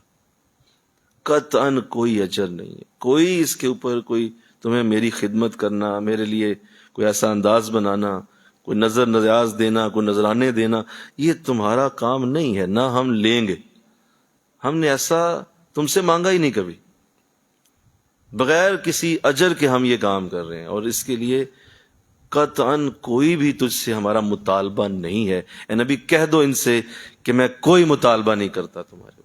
قطعاً کوئی اجر نہیں ہے، کوئی اس کے اوپر کوئی تمہیں میری خدمت کرنا، میرے لیے کوئی ایسا انداز بنانا، کوئی نظر نیاز دینا، کوئی نذرانے دینا، یہ تمہارا کام نہیں ہے، نہ ہم لیں گے. ہم نے ایسا تم سے مانگا ہی نہیں کبھی. بغیر کسی اجر کے ہم یہ کام کر رہے ہیں، اور اس کے لیے قطعاً کوئی بھی تجھ سے ہمارا مطالبہ نہیں ہے. اے نبی کہہ دو ان سے کہ میں کوئی مطالبہ نہیں کرتا تمہارے.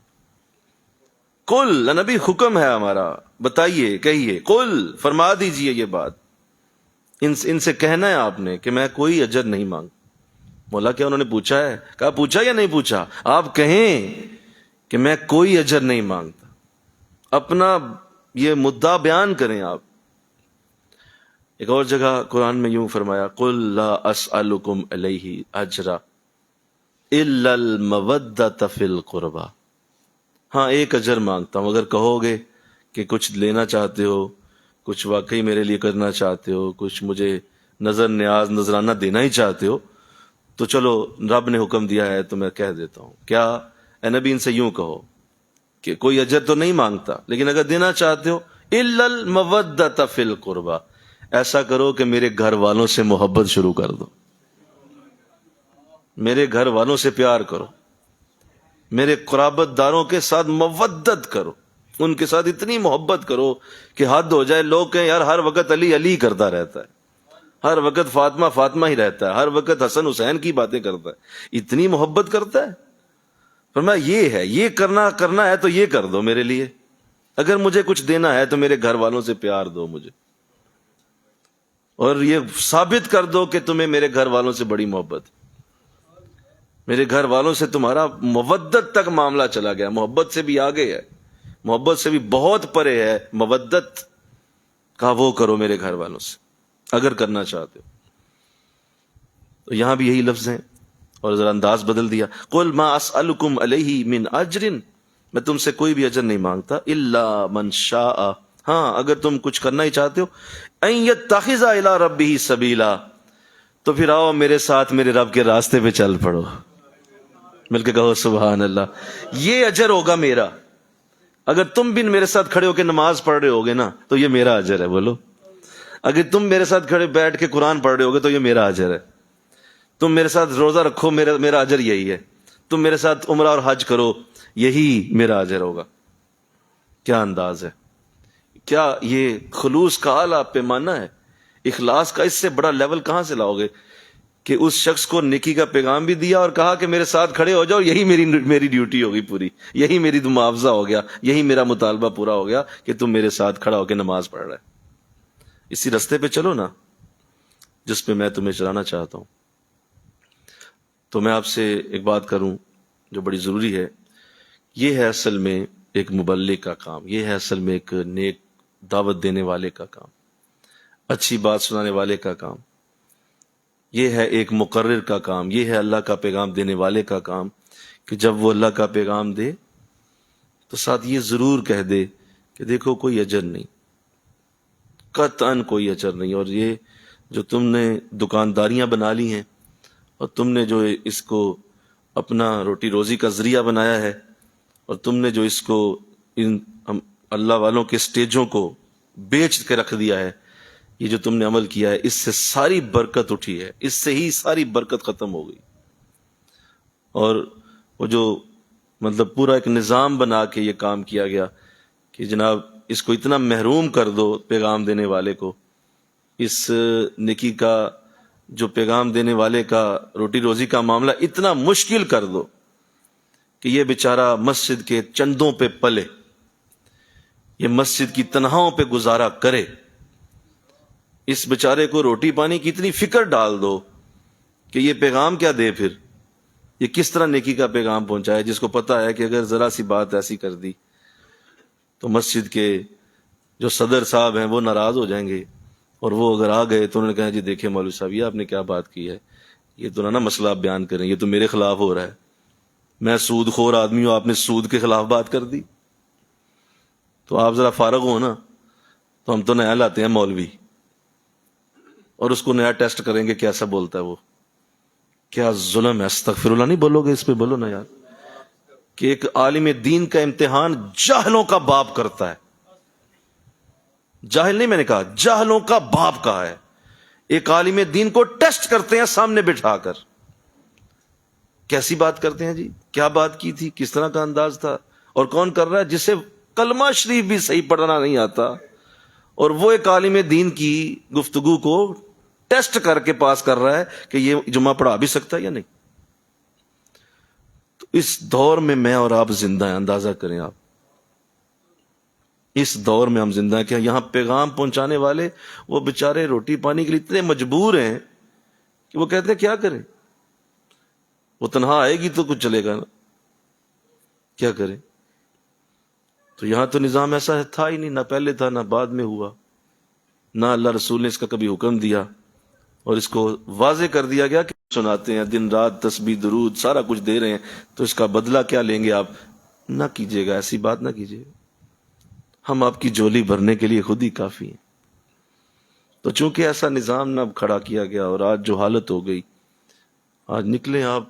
قل، نبی حکم ہے ہمارا، بتائیے، کہیے، قل، فرما دیجئے یہ بات. ان سے کہنا ہے آپ نے کہ میں کوئی اجر نہیں مانگ. مولا کیا انہوں نے پوچھا ہے؟ کہا پوچھا یا نہیں پوچھا؟ آپ کہیں کہ میں کوئی اجر نہیں مانگتا، اپنا یہ مدعا بیان کریں آپ. ایک اور جگہ قرآن میں یوں فرمایا قُلْ لَا أَسْأَلُكُمْ عَلَيْهِ أَجْرًا إِلَّا الْمَوَدَّةَ فِي الْقُرْبَى. ہاں ایک اجر مانگتا ہوں، اگر کہو گے کہ کچھ لینا چاہتے ہو، کچھ واقعی میرے لیے کرنا چاہتے ہو، کچھ مجھے نظر نیاز نذرانہ دینا ہی چاہتے ہو، تو چلو رب نے حکم دیا ہے تو میں کہہ دیتا ہوں. کیا؟ اے نبی ان سے یوں کہو کہ کوئی اجر تو نہیں مانگتا، لیکن اگر دینا چاہتے ہو إِلَّا الْمَوَدَّةَ فِي الْقُرْبَى، ایسا کرو کہ میرے گھر والوں سے محبت شروع کر دو، میرے گھر والوں سے پیار کرو، میرے قرابت داروں کے ساتھ مودت کرو، ان کے ساتھ اتنی محبت کرو کہ حد ہو جائے. لوگ کہیں یار ہر وقت علی علی کرتا رہتا ہے، ہر وقت فاطمہ فاطمہ ہی رہتا ہے، ہر وقت حسن حسین کی باتیں کرتا ہے. اتنی محبت کرتا ہے فرمایا یہ ہے، یہ کرنا ہے تو یہ کر دو میرے لیے، اگر مجھے کچھ دینا ہے تو میرے گھر والوں سے پیار دو مجھے، اور یہ ثابت کر دو کہ تمہیں میرے گھر والوں سے بڑی محبت ہے۔ میرے گھر والوں سے تمہارا مودت تک معاملہ چلا گیا، محبت سے بھی آگے ہے، محبت سے بھی بہت پرے ہے، مودت کا وہ کرو میرے گھر والوں سے اگر کرنا چاہتے ہو۔ تو یہاں بھی یہی لفظ ہیں، اور ذرا انداز بدل دیا، قل ما اسألکم علیہ من اجر، میں تم سے کوئی بھی اجر نہیں مانگتا، الا من شاء، ہاں اگر تم کچھ کرنا ہی چاہتے ہو، ان یتخذ الی ربہ سبیلا، تو پھر آؤ میرے ساتھ میرے رب کے راستے پہ چل پڑو، مل کے کہو سبحان اللہ، یہ اجر ہوگا میرا، اگر تم بھی میرے ساتھ کھڑے ہو کے نماز پڑھ رہے ہوگے نا تو یہ میرا اجر ہے، بولو، اگر تم میرے ساتھ کھڑے بیٹھ کے قرآن پڑھ رہے ہوگے تو یہ میرا اجر ہے، تم میرے ساتھ روزہ رکھو، میرا اجر یہی ہے، تم میرے ساتھ عمرہ اور حج کرو، یہی میرا اجر ہوگا۔ کیا انداز ہے، کیا یہ خلوص کا اعلیٰ پیمانہ ہے، اخلاص کا اس سے بڑا لیول کہاں سے لاؤ گے کہ اس شخص کو نیکی کا پیغام بھی دیا اور کہا کہ میرے ساتھ کھڑے ہو جاؤ، یہی میری ڈیوٹی ہوگی پوری، یہی میری معاوضہ ہو گیا، یہی میرا مطالبہ پورا ہو گیا کہ تم میرے ساتھ کھڑا ہو کے نماز پڑھ رہا ہے۔ اسی رستے پہ چلو نا جس پہ میں تمہیں چلانا چاہتا ہوں۔ تو میں آپ سے ایک بات کروں جو بڑی ضروری ہے، یہ ہے اصل میں ایک مبلغ کا کام، یہ ہے اصل میں ایک نیک دعوت دینے والے کا کام، اچھی بات سنانے والے کا کام، یہ ہے ایک مقرر کا کام، یہ ہے اللہ کا پیغام دینے والے کا کام، کہ جب وہ اللہ کا پیغام دے تو ساتھ یہ ضرور کہہ دے کہ دیکھو کوئی اجر نہیں، قطعاً کوئی اجر نہیں، اور یہ جو تم نے دکانداریاں بنا لی ہیں اور تم نے جو اس کو اپنا روٹی روزی کا ذریعہ بنایا ہے، اور تم نے جو اس کو ان اللہ والوں کے سٹیجوں کو بیچ کے رکھ دیا ہے، یہ جو تم نے عمل کیا ہے، اس سے ساری برکت اٹھی ہے، اس سے ہی ساری برکت ختم ہو گئی، اور وہ جو مطلب پورا ایک نظام بنا کے یہ کام کیا گیا کہ جناب اس کو اتنا محروم کر دو پیغام دینے والے کو، اس نیکی کا جو پیغام دینے والے کا روٹی روزی کا معاملہ اتنا مشکل کر دو کہ یہ بیچارہ مسجد کے چندوں پہ پلے، یہ مسجد کی تنہاؤں پہ گزارا کرے، اس بیچارے کو روٹی پانی کی اتنی فکر ڈال دو کہ یہ پیغام کیا دے، پھر یہ کس طرح نیکی کا پیغام پہنچائے، جس کو پتا ہے کہ اگر ذرا سی بات ایسی کر دی تو مسجد کے جو صدر صاحب ہیں وہ ناراض ہو جائیں گے، اور وہ اگر آ گئے تو انہوں نے کہا جی دیکھیں مولوی صاحب یہ آپ نے کیا بات کی ہے، یہ تو نہ مسئلہ آپ بیان کریں، یہ تو میرے خلاف ہو رہا ہے، میں سود خور آدمی ہوں، آپ نے سود کے خلاف بات کر دی، تو آپ ذرا فارغ ہو نا، تو ہم تو نیا لاتے ہیں مولوی، اور اس کو نیا ٹیسٹ کریں گے کیسا بولتا ہے وہ، کیا ظلم ہے، استغفر اللہ نہیں بولو گے اس پہ، بولو نا یار، کہ ایک عالم دین کا امتحان جاہلوں کا باپ کرتا ہے، جاہل نہیں، میں نے کہا جاہلوں کا باپ کہا ہے، ایک عالم دین کو ٹیسٹ کرتے ہیں سامنے بٹھا کر، کیسی بات کرتے ہیں جی، کیا بات کی تھی، کس طرح کا انداز تھا، اور کون کر رہا ہے، جسے کلمہ شریف بھی صحیح پڑھنا نہیں آتا، اور وہ ایک عالم دین کی گفتگو کو ٹیسٹ کر کے پاس کر رہا ہے کہ یہ جمعہ پڑھا بھی سکتا ہے یا نہیں۔ تو اس دور میں میں اور آپ زندہ ہیں، اندازہ کریں آپ، اس دور میں ہم زندہ ہیں کہ یہاں پیغام پہنچانے والے وہ بےچارے روٹی پانی کے لیے اتنے مجبور ہیں کہ وہ کہتے ہیں کیا کریں، وہ تنہا آئے گی تو کچھ چلے گا نا، کیا کریں۔ تو یہاں تو نظام ایسا تھا ہی نہیں، نہ پہلے تھا نہ بعد میں ہوا، نہ اللہ رسول نے اس کا کبھی حکم دیا، اور اس کو واضح کر دیا گیا کہ سناتے ہیں دن رات تسبیح درود سارا کچھ دے رہے ہیں، تو اس کا بدلہ کیا لیں گے آپ، نہ کیجیے گا، ایسی بات نہ کیجیے گا، ہم آپ کی جولی بھرنے کے لیے خود ہی کافی ہیں۔ تو چونکہ ایسا نظام نہ کھڑا کیا گیا، اور آج جو حالت ہو گئی، آج نکلیں آپ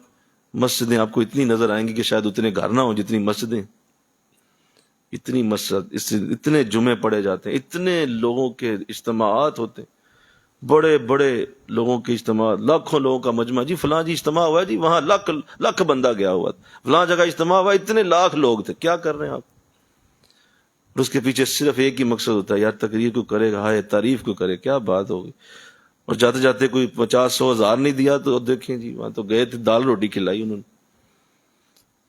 مسجدیں آپ کو اتنی نظر آئیں گی کہ شاید اتنے گھر نہ ہوں جتنی مسجدیں، اتنی مسجد، اتنے جمعے پڑے جاتے ہیں، اتنے لوگوں کے اجتماعات ہوتے ہیں، بڑے بڑے لوگوں کے اجتماع، لاکھوں لوگوں کا مجمع، جی فلاں جی اجتماع ہوا ہے جی، وہاں لاکھ بندہ گیا ہوا تھا، فلاں جگہ اجتماع ہوا، اتنے لاکھ لوگ تھے، کیا کر رہے ہیں آپ، اور اس کے پیچھے صرف ایک ہی مقصد ہوتا ہے، یار تقریر کو کرے گا، ہائے تعریف کو کرے، کیا بات ہوگی، اور جاتے جاتے کوئی 50 100 ہزار نہیں دیا تو دیکھیں جی وہاں تو گئے تھے، دال روٹی کھلائی انہوں نے،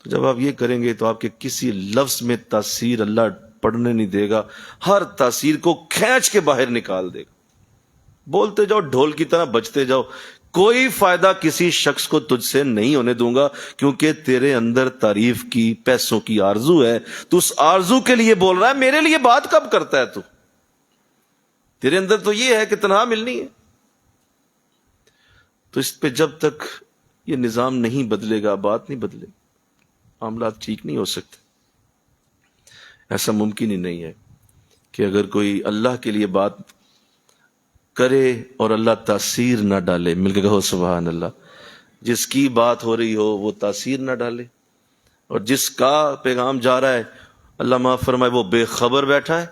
تو جب آپ یہ کریں گے تو آپ کے کسی لفظ میں تاثیر اللہ پڑھنے نہیں دے گا، ہر تاثیر کو کھینچ کے باہر نکال دے گا. بولتے جاؤ، ڈھول کی طرح بجتے جاؤ، کوئی فائدہ کسی شخص کو تجھ سے نہیں ہونے دوں گا، کیونکہ تیرے اندر تعریف کی، پیسوں کی آرزو ہے. تو اس آرزو کے لیے بول رہا ہے، میرے لیے بات کب کرتا ہے تو؟ تیرے اندر تو یہ ہے کہ تنہا ملنی ہے. تو اس پہ جب تک یہ نظام نہیں بدلے گا، بات نہیں بدلے گی، معاملات ٹھیک نہیں ہو سکتے. ایسا ممکن ہی نہیں ہے کہ اگر کوئی اللہ کے لیے بات کرے اور اللہ تاثیر نہ ڈالے. مل کے کہو سبحان اللہ. جس کی بات ہو رہی ہو وہ تاثیر نہ ڈالے، اور جس کا پیغام جا رہا ہے اللہ معاف فرمائے وہ بے خبر بیٹھا ہے.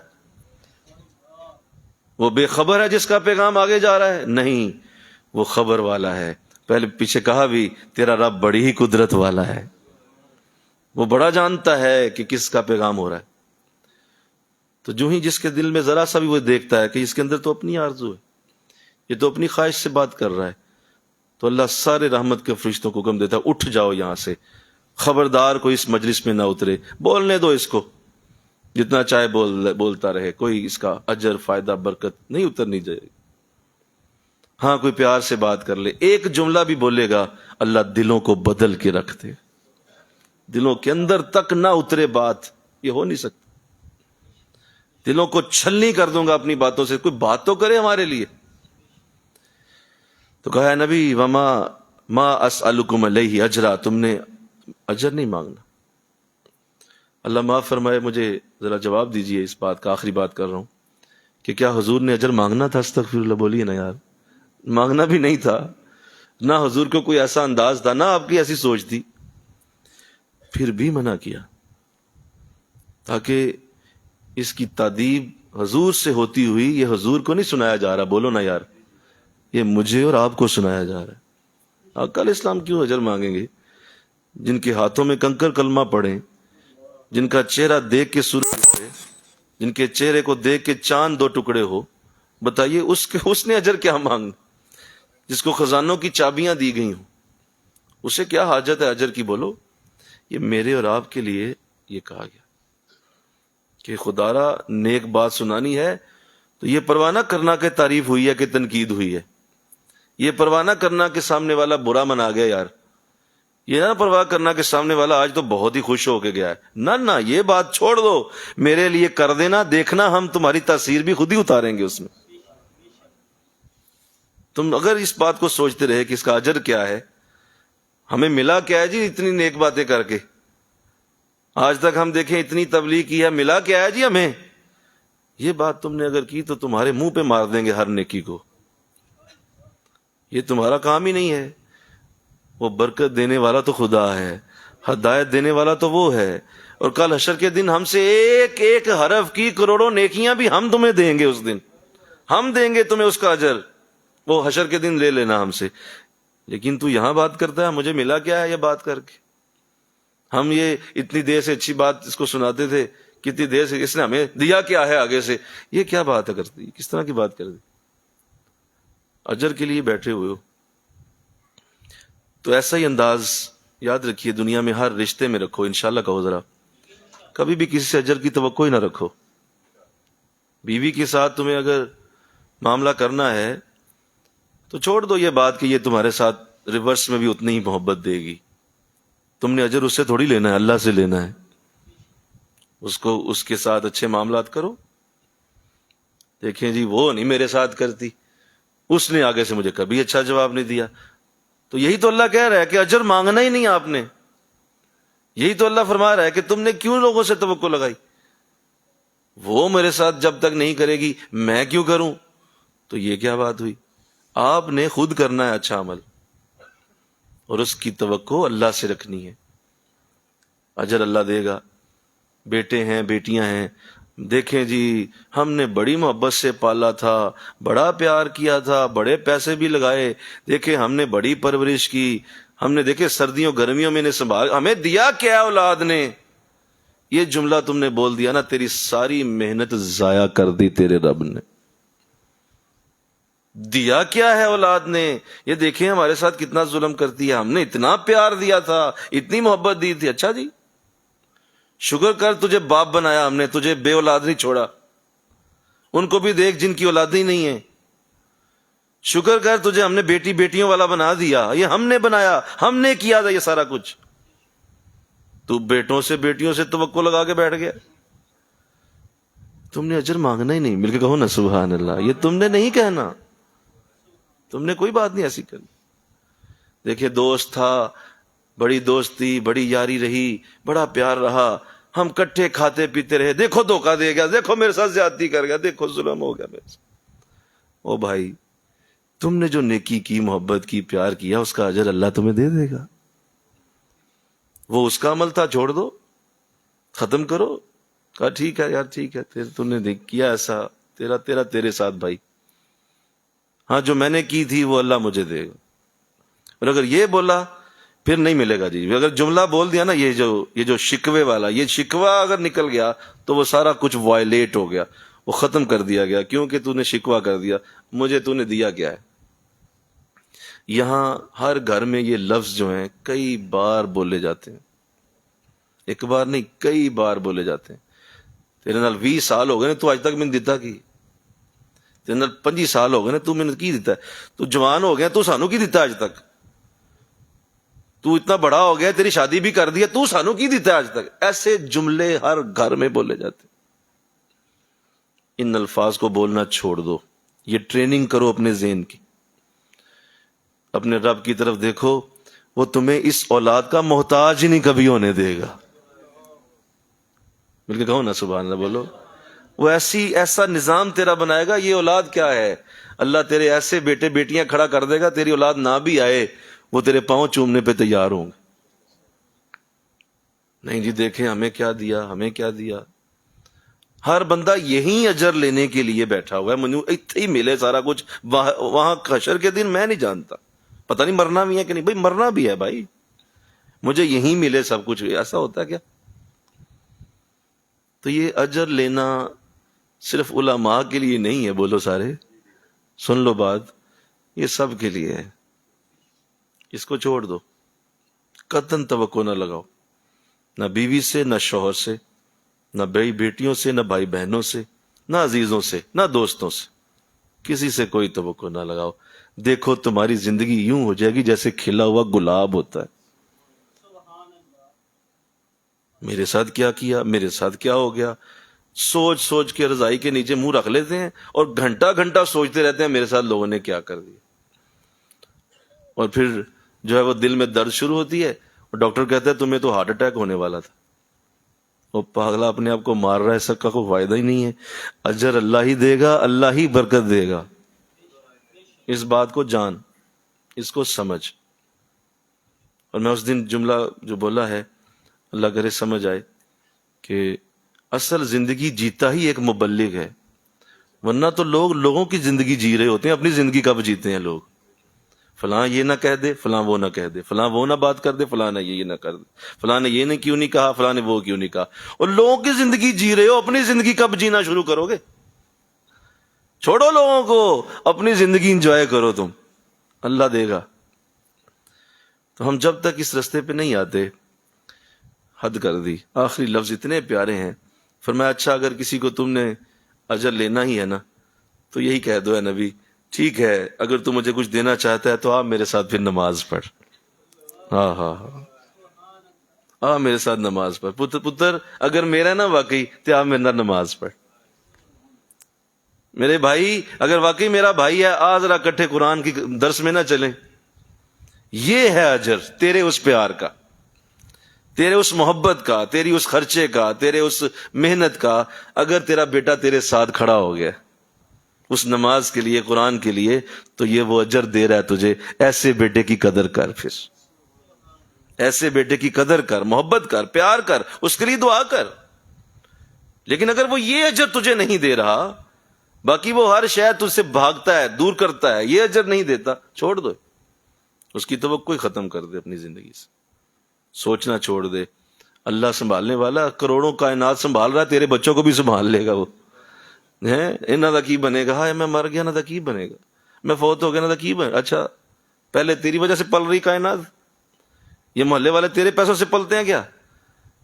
وہ بے خبر ہے جس کا پیغام آگے جا رہا ہے؟ نہیں، وہ خبر والا ہے. پہلے پیچھے کہا بھی تیرا رب بڑی ہی قدرت والا ہے، وہ بڑا جانتا ہے کہ کس کا پیغام ہو رہا ہے. تو جو ہی جس کے دل میں ذرا سا بھی وہ دیکھتا ہے کہ اس کے اندر تو اپنی آرزو ہے، یہ تو اپنی خواہش سے بات کر رہا ہے، تو اللہ سارے رحمت کے فرشتوں کو حکم دیتا ہے اٹھ جاؤ یہاں سے، خبردار کوئی اس مجلس میں نہ اترے، بولنے دو اس کو، جتنا چاہے بولتا رہے، کوئی اس کا اجر فائدہ برکت نہیں اترنی جائے گی. ہاں کوئی پیار سے بات کر لے، ایک جملہ بھی بولے گا، اللہ دلوں کو بدل کے رکھ دے، دلوں کے اندر تک نہ اترے بات، یہ ہو نہیں سکتا. دلوں کو چھلنی کر دوں گا اپنی باتوں سے، کوئی بات تو کرے ہمارے لیے. تو کہا ہے نبی وما ما اسألکم علیہ اجرا، تم نے اجر نہیں مانگنا. اللہ معاف فرمائے، مجھے ذرا جواب دیجئے اس بات کا، آخری بات کر رہا ہوں، کہ کیا حضور نے اجر مانگنا تھا؟ استغفر اللہ، بولیے نا یار. مانگنا بھی نہیں تھا، نہ حضور کو کوئی ایسا انداز تھا، نہ آپ کی ایسی سوچ تھی، پھر بھی منع کیا تاکہ اس کی تادیب حضور سے ہوتی ہوئی یہ حضور کو نہیں سنایا جا رہا. بولو نا یار، یہ مجھے اور آپ کو سنایا جا رہا ہے. آقا علیہ السلام کیوں اجر مانگیں گے؟ جن کے ہاتھوں میں کنکر کلمہ پڑھیں، جن کا چہرہ دیکھ کے سورج اٹھے، جن کے چہرے کو دیکھ کے چاند دو ٹکڑے ہو، بتائیے اس نے اجر کیا مانگنا؟ جس کو خزانوں کی چابیاں دی گئی ہوں، اسے کیا حاجت ہے اجر کی؟ بولو. یہ میرے اور آپ کے لیے یہ کہا گیا کہ خدا را نیک بات سنانی ہے تو یہ پرواہ نہ کرنا کہ تعریف ہوئی ہے کہ تنقید ہوئی ہے، یہ پرواہ نہ کرنا کہ سامنے والا برا منا گیا یار، یہ نہ پرواہ کرنا کہ سامنے والا آج تو بہت ہی خوش ہو کے گیا ہے. نہ یہ بات چھوڑ دو، میرے لیے کر دینا، دیکھنا ہم تمہاری تاثیر بھی خود ہی اتاریں گے اس میں. تم اگر اس بات کو سوچتے رہے کہ اس کا اجر کیا ہے، ہمیں ملا کیا ہے جی اتنی نیک باتیں کر کے، آج تک ہم دیکھیں اتنی تبلیغ کی ہے، ملا کیا ہے جی ہمیں؟ یہ بات تم نے اگر کی تو تمہارے منہ پہ مار دیں گے ہر نیکی کو. یہ تمہارا کام ہی نہیں ہے. وہ برکت دینے والا تو خدا ہے، ہدایت دینے والا تو وہ ہے، اور کل حشر کے دن ہم سے ایک ایک حرف کی کروڑوں نیکیاں بھی ہم تمہیں دیں گے. اس دن ہم دیں گے تمہیں اس کا اجر، وہ حشر کے دن لے لینا ہم سے. لیکن تو یہاں بات کرتا ہے مجھے ملا کیا ہے یہ بات کر کے. ہم یہ اتنی دیر سے اچھی بات اس کو سناتے تھے، کتنی دیر سے اس نے ہمیں دیا کیا ہے آگے سے، یہ کیا بات ہے کرتی، کس طرح کی بات کر دی؟ اجر کے لیے بیٹھے ہوئے ہو. تو ایسا ہی انداز یاد رکھیے دنیا میں ہر رشتے میں رکھو. انشاءاللہ کہو ذرا، کبھی بھی کسی سے اجر کی توقع ہی نہ رکھو. بیوی کے ساتھ تمہیں اگر معاملہ کرنا ہے تو چھوڑ دو یہ بات کہ یہ تمہارے ساتھ ریورس میں بھی اتنی ہی محبت دے گی. تم نے اجر اس سے تھوڑی لینا ہے، اللہ سے لینا ہے. اس کے ساتھ اچھے معاملات کرو. دیکھیں جی وہ نہیں میرے ساتھ کرتی، اس نے آگے سے مجھے کبھی اچھا جواب نہیں دیا. تو یہی تو اللہ کہہ رہا ہے کہ اجر مانگنا ہی نہیں آپ نے. یہی تو اللہ فرما رہا ہے کہ تم نے کیوں لوگوں سے توقع لگائی؟ وہ میرے ساتھ جب تک نہیں کرے گی میں کیوں کروں؟ تو یہ کیا بات ہوئی؟ آپ نے خود کرنا ہے اچھا عمل، اور اس کی توقع اللہ سے رکھنی ہے. اجر اللہ دے گا. بیٹے ہیں بیٹیاں ہیں، دیکھیں جی ہم نے بڑی محبت سے پالا تھا، بڑا پیار کیا تھا، بڑے پیسے بھی لگائے، دیکھیں ہم نے بڑی پرورش کی، ہم نے دیکھے سردیوں گرمیوں میں نے سنبھال، ہمیں دیا کیا اولاد نے. یہ جملہ تم نے بول دیا نا، تیری ساری محنت ضائع کر دی تیرے رب نے. دیا کیا ہے اولاد نے؟ یہ دیکھیں ہمارے ساتھ کتنا ظلم کرتی ہے. ہم نے اتنا پیار دیا تھا، اتنی محبت دی تھی. اچھا جی، شکر کر تجھے باپ بنایا ہم نے، تجھے بے اولاد نہیں چھوڑا. ان کو بھی دیکھ جن کی اولاد ہی نہیں ہے. شکر کر تجھے ہم نے بیٹی بیٹیوں والا بنا دیا. یہ ہم نے بنایا، ہم نے کیا تھا یہ سارا کچھ. تو بیٹوں سے بیٹیوں سے توقع لگا کے بیٹھ گیا. تم نے اجر مانگنا ہی نہیں. مل کے کہو نا سبحان اللہ. یہ تم نے نہیں کہنا، تم نے کوئی بات نہیں ایسی کرنی. دیکھیے دوست تھا، بڑی دوستی، بڑی یاری رہی، بڑا پیار رہا، ہم کٹھے کھاتے پیتے رہے. دیکھو دھوکہ دے گیا، دیکھو میرے ساتھ زیادتی کر گیا، دیکھو ظلم ہو گیا میرے ساتھ. او بھائی، تم نے جو نیکی کی، محبت کی، پیار کیا، اس کا اجر اللہ تمہیں دے دے گا. وہ اس کا عمل تھا، چھوڑ دو، ختم کرو. کہا ٹھیک ہے یار، ٹھیک ہے، تم نے کیا ایسا، تیرا تیرے ساتھ بھائی. ہاں جو میں نے کی تھی وہ اللہ مجھے دے گا. اور اگر یہ بولا پھر نہیں ملے گا جی. اگر جملہ بول دیا نا یہ جو شکوے والا، یہ شکوہ اگر نکل گیا تو وہ سارا کچھ وائلیٹ ہو گیا، وہ ختم کر دیا گیا. کیونکہ تو نے شکوہ کر دیا، مجھے تو نے دیا کیا ہے. یہاں ہر گھر میں یہ لفظ جو ہیں کئی بار بولے جاتے ہیں. ایک بار نہیں، کئی بار بولے جاتے ہیں. تیرے نال 20 سال ہو گئے تو آج تک میں نے دیتا کی. تیرے نال 25 سال ہو گئے نا، تو میں نے کی دیتا ہے. تو جوان ہو گیا، تو سانو کی دیتا آج تک. تو اتنا بڑا ہو گیا، تیری شادی بھی کر دیا، تو سانو کی دیتا ہے آج تک. ایسے جملے ہر گھر میں بولے جاتے. ان الفاظ کو بولنا چھوڑ دو. یہ ٹریننگ کرو اپنے ذہن کی. اپنے رب کی طرف دیکھو، وہ تمہیں اس اولاد کا محتاج ہی نہیں کبھی ہونے دے گا. مل کے کہو نا سبحان اللہ، بولو. وہ ایسا نظام تیرا بنائے گا. یہ اولاد کیا ہے، اللہ تیرے ایسے بیٹے بیٹیاں کھڑا کر دے گا، تیری اولاد نہ بھی آئے وہ تیرے پاؤں چومنے پہ تیار ہوں گے. نہیں جی دیکھیں ہمیں کیا دیا، ہمیں کیا دیا. ہر بندہ یہی اجر لینے کے لیے بیٹھا ہوا ہے. مجھے اتنے ہی ملے سارا کچھ، وہاں حشر کے دن میں نہیں جانتا. پتہ نہیں مرنا بھی ہے کہ نہیں. بھائی مرنا بھی ہے بھائی، مجھے یہی ملے سب کچھ. ایسا ہوتا ہے کیا؟ تو یہ اجر لینا صرف علماء کے لیے نہیں ہے. بولو سارے، سن لو بات، یہ سب کے لیے ہے. اس کو چھوڑ دو. قطعاً توقع نہ لگاؤ، نہ بیوی سے، نہ شوہر سے، نہ بھائی بیٹیوں سے، نہ بھائی بہنوں سے، نہ عزیزوں سے، نہ دوستوں سے. کسی سے کوئی توقع نہ لگاؤ. دیکھو تمہاری زندگی یوں ہو جائے گی جیسے کھلا ہوا گلاب ہوتا ہے. میرے ساتھ کیا کیا، میرے ساتھ کیا ہو گیا. سوچ سوچ کے رضائی کے نیچے منہ رکھ لیتے ہیں اور گھنٹہ گھنٹہ سوچتے رہتے ہیں میرے ساتھ لوگوں نے کیا کر دیا. اور پھر جو ہے وہ دل میں درد شروع ہوتی ہے اور ڈاکٹر کہتا ہے تمہیں تو ہارٹ اٹیک ہونے والا تھا. وہ پاگلا اپنے آپ کو مار رہا ہے، سب کا کوئی فائدہ ہی نہیں ہے. اجر اللہ ہی دے گا، اللہ ہی برکت دے گا. اس بات کو جان، اس کو سمجھ. اور میں اس دن جملہ جو بولا ہے، اللہ کرے سمجھ آئے کہ اصل زندگی جیتا ہی ایک مبلغ ہے. ورنہ تو لوگوں کی زندگی جی رہے ہوتے ہیں. اپنی زندگی کب جیتے ہیں لوگ؟ فلاں یہ نہ کہہ دے، فلاں وہ نہ کہہ دے، فلاں وہ نہ بات کر دے، فلاں نے یہ نہ کر دے، فلاں نے یہ نے کیوں نہیں کہا، فلاں نے وہ کیوں نہیں کہا. اور لوگوں کی زندگی جی رہے ہو، اپنی زندگی کب جینا شروع کرو گے؟ چھوڑو لوگوں کو، اپنی زندگی انجوائے کرو تم، اللہ دے گا. تو ہم جب تک اس رستے پہ نہیں آتے، حد کر دی. آخری لفظ اتنے پیارے ہیں، فرمایا اچھا اگر کسی کو تم نے اجر لینا ہی ہے نا تو یہی کہہ دو اے نبی، ٹھیک ہے اگر تو مجھے کچھ دینا چاہتا ہے تو آپ میرے ساتھ پھر نماز پڑھ. ہاں ہاں ہاں، میرے ساتھ نماز پڑھ. پتر اگر میرا نا واقعی تو آپ میرے نہ نماز پڑھ. میرے بھائی اگر واقعی میرا بھائی ہے، آ ذرا کٹھے قرآن کی درس میں نہ چلیں. یہ ہے اجر تیرے اس پیار کا، تیرے اس محبت کا، تیری اس خرچے کا، تیرے اس محنت کا. اگر تیرا بیٹا تیرے ساتھ کھڑا ہو گیا اس نماز کے لیے، قرآن کے لیے، تو یہ وہ اجر دے رہا ہے تجھے. ایسے بیٹے کی قدر کر، پھر ایسے بیٹے کی قدر کر، محبت کر، پیار کر، اس کے لیے دعا کر. لیکن اگر وہ یہ اجر تجھے نہیں دے رہا، باقی وہ ہر شے تجھ سے بھاگتا ہے، دور کرتا ہے، یہ اجر نہیں دیتا، چھوڑ دو. اس کی توقع ختم کر دے اپنی زندگی سے. سوچنا چھوڑ دے. اللہ سنبھالنے والا، کروڑوں کائنات سنبھال رہا ہے، تیرے بچوں کو بھی سنبھال لے گا. وہ انہاں دا کی بنے گا؟ ہاں میں مر گیا، نہ دا کی بنے گا. میں فوت ہو گیا نا تقیب ہے، اچھا پہلے تیری وجہ سے پل رہی کائنات، یہ محلے والے تیرے پیسوں سے پلتے ہیں کیا؟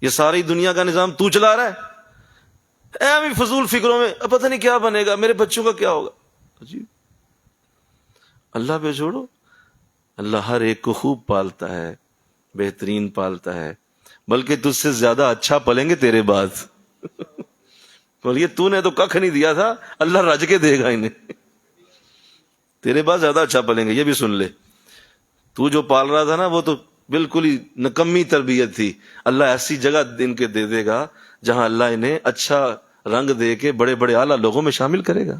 یہ ساری دنیا کا نظام تو چلا رہا ہے؟ اے فضول فکروں میں پتہ نہیں کیا بنے گا، میرے بچوں کا کیا ہوگا. عجیب. اللہ پہ چھوڑو، اللہ ہر ایک کو خوب پالتا ہے، بہترین پالتا ہے، بلکہ تجھ سے زیادہ اچھا پلیں گے تیرے بعد. بولیے تو نے تو ککھ نہیں دیا تھا، اللہ رج کے دے گا انہیں، تیرے بعد زیادہ اچھا پلیں گے. یہ بھی سن لے، تو جو پال رہا تھا نا وہ تو بالکل ہی نکمی تربیت تھی، اللہ ایسی جگہ ان کے دے دے گا جہاں اللہ انہیں اچھا رنگ دے کے بڑے بڑے اعلیٰ لوگوں میں شامل کرے گا.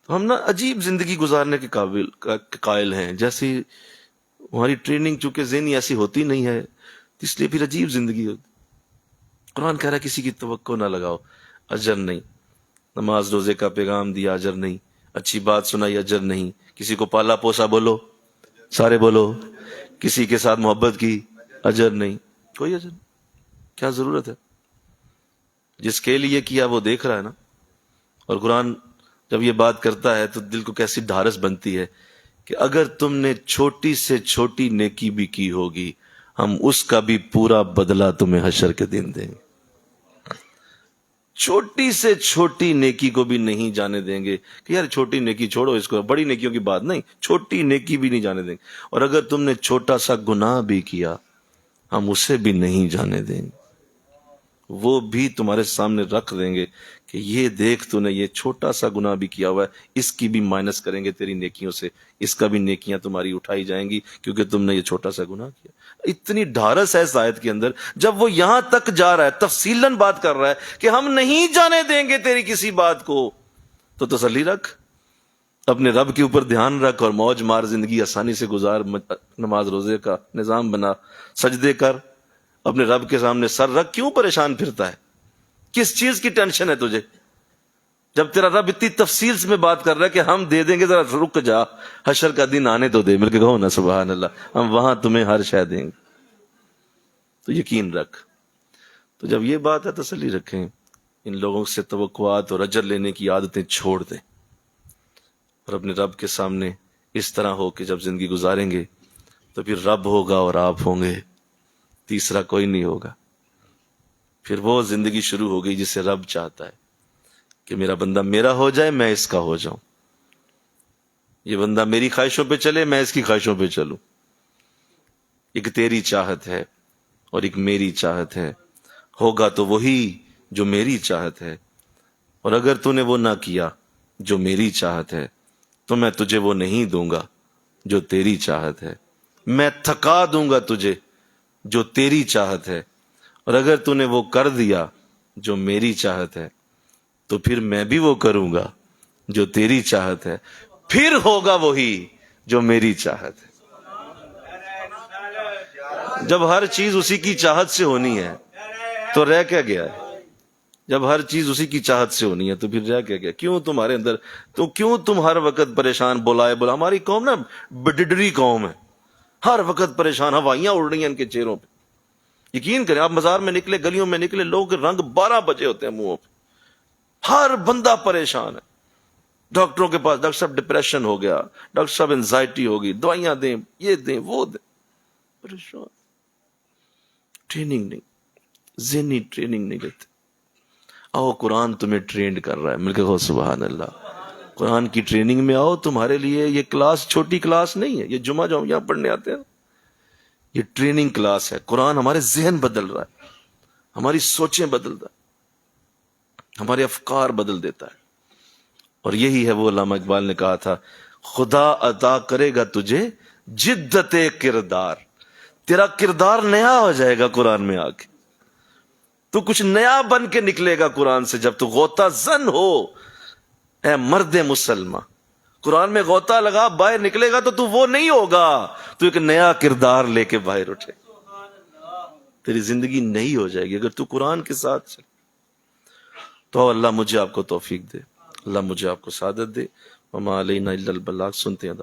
تو ہم نا عجیب زندگی گزارنے کے قائل ہیں، جیسی ہماری ٹریننگ چونکہ ذہنی ایسی ہوتی نہیں ہے اس لیے پھر عجیب زندگی ہوتی. قرآن کہہ رہا ہے کسی کی توقع نہ لگاؤ، اجر نہیں. نماز روزے کا پیغام دیا، اجر نہیں. اچھی بات سنائی، اجر نہیں. کسی کو پالا پوسا، بولو سارے بولو، کسی کے ساتھ محبت کی، اجر نہیں، کوئی اجر نہیں. کیا ضرورت ہے؟ جس کے لیے کیا وہ دیکھ رہا ہے نا. اور قرآن جب یہ بات کرتا ہے تو دل کو کیسی ڈھارس بنتی ہے کہ اگر تم نے چھوٹی سے چھوٹی نیکی بھی کی ہوگی ہم اس کا بھی پورا بدلہ تمہیں حشر کے دن دیں گے. چھوٹی سے چھوٹی نیکی کو بھی نہیں جانے دیں گے کہ یار چھوٹی نیکی چھوڑو، اس کو بڑی نیکیوں کی بات نہیں، چھوٹی نیکی بھی نہیں جانے دیں گے. اور اگر تم نے چھوٹا سا گناہ بھی کیا ہم اسے بھی نہیں جانے دیں گے، وہ بھی تمہارے سامنے رکھ دیں گے کہ یہ دیکھ تو نے یہ چھوٹا سا گناہ بھی کیا ہوا ہے، اس کی بھی مائنس کریں گے تیری نیکیوں سے، اس کا بھی نیکیاں تمہاری اٹھائی جائیں گی کیونکہ تم نے یہ چھوٹا سا گناہ کیا. اتنی ڈھارس ہے اس آیت کے اندر. جب وہ یہاں تک جا رہا ہے، تفصیلاً بات کر رہا ہے کہ ہم نہیں جانے دیں گے تیری کسی بات کو، تو تسلی رکھ، اپنے رب کے اوپر دھیان رکھ اور موج مار، زندگی آسانی سے گزار. نماز روزے کا نظام بنا، سجدے کر، اپنے رب کے سامنے سر رکھ. کیوں پریشان پھرتا ہے؟ کس چیز کی ٹینشن ہے تجھے؟ جب تیرا رب اتنی تفصیل سے میں بات کر رہا ہے کہ ہم دے دیں گے، ذرا رک جا، حشر کا دن آنے تو دے. مل کے کہو نا سبحان اللہ، ہم وہاں تمہیں ہر شے دیں گے. تو یقین رکھ. تو جب یہ بات ہے تسلی رکھیں، ان لوگوں سے توقعات اور اجر لینے کی عادتیں چھوڑ دیں اور اپنے رب کے سامنے اس طرح ہو کہ جب زندگی گزاریں گے تو پھر رب ہوگا اور آپ ہوں گے، تیسرا کوئی نہیں ہوگا. پھر وہ زندگی شروع ہو گئی جسے رب چاہتا ہے کہ میرا بندہ میرا ہو جائے، میں اس کا ہو جاؤں. یہ بندہ میری خواہشوں پہ چلے، میں اس کی خواہشوں پہ چلوں. ایک تیری چاہت ہے اور ایک میری چاہت ہے، ہوگا تو وہی جو میری چاہت ہے. اور اگر تو نے وہ نہ کیا جو میری چاہت ہے تو میں تجھے وہ نہیں دوں گا جو تیری چاہت ہے. میں تھکا دوں گا تجھے جو تیری چاہت ہے. اور اگر تو نے وہ کر دیا جو میری چاہت ہے تو پھر میں بھی وہ کروں گا جو تیری چاہت ہے، پھر ہوگا وہی جو میری چاہت ہے. جب ہر چیز اسی کی چاہت سے ہونی ہے تو رہ کیا گیا ہے؟ جب ہر چیز اسی کی چاہت سے ہونی ہے تو پھر رہ کیا گیا؟ کیوں تمہارے اندر، تو کیوں تم ہر وقت پریشان بلائے بلا؟ ہماری قوم نا بڈڈری قوم ہے، ہر وقت پریشان، ہوائیاں اڑ رہی ہیں ان کے چہروں پہ. یقین کریں، آپ بازار میں نکلے، گلیوں میں نکلے، لوگوں کے رنگ 12 بجے ہوتے ہیں منہوں پہ، ہر بندہ پریشان ہے. ڈاکٹروں کے پاس، ڈاکٹر صاحب ڈپریشن ہو گیا، ڈاکٹر صاحب انزائٹی ہوگی، دوائیاں دیں، یہ دیں وہ دیں، پریشان. ٹریننگ نہیں، ذہنی ٹریننگ نہیں لیتے. آؤ قرآن تمہیں ٹرینڈ کر رہا ہے، مل کے کہو سبحان اللہ. قرآن کی ٹریننگ میں آؤ. تمہارے لیے یہ کلاس چھوٹی کلاس نہیں ہے. یہ جمعہ جو ہم یہاں پڑھنے آتے ہیں یہ ٹریننگ کلاس ہے. قرآن ہمارے ذہن بدل رہا ہے، ہماری سوچیں بدل رہا ہے، ہمارے افکار بدل دیتا ہے. اور یہی ہے وہ علامہ اقبال نے کہا تھا، خدا عطا کرے گا تجھے جدت کردار. تیرا کردار نیا ہو جائے گا قرآن میں آ کے، تو کچھ نیا بن کے نکلے گا قرآن سے. جب تو غوطہ زن ہو اے مرد مسلمان، قرآن میں غوطہ لگا باہر نکلے گا تو وہ نہیں ہوگا، تو ایک نیا کردار لے کے باہر اٹھے. تیری زندگی نئی ہو جائے گی اگر تو قرآن کے ساتھ چل. تو اللہ مجھے آپ کو توفیق دے، اللہ مجھے آپ کو سعادت دے. وما علینا الا البلاغ. سنتے ہیں.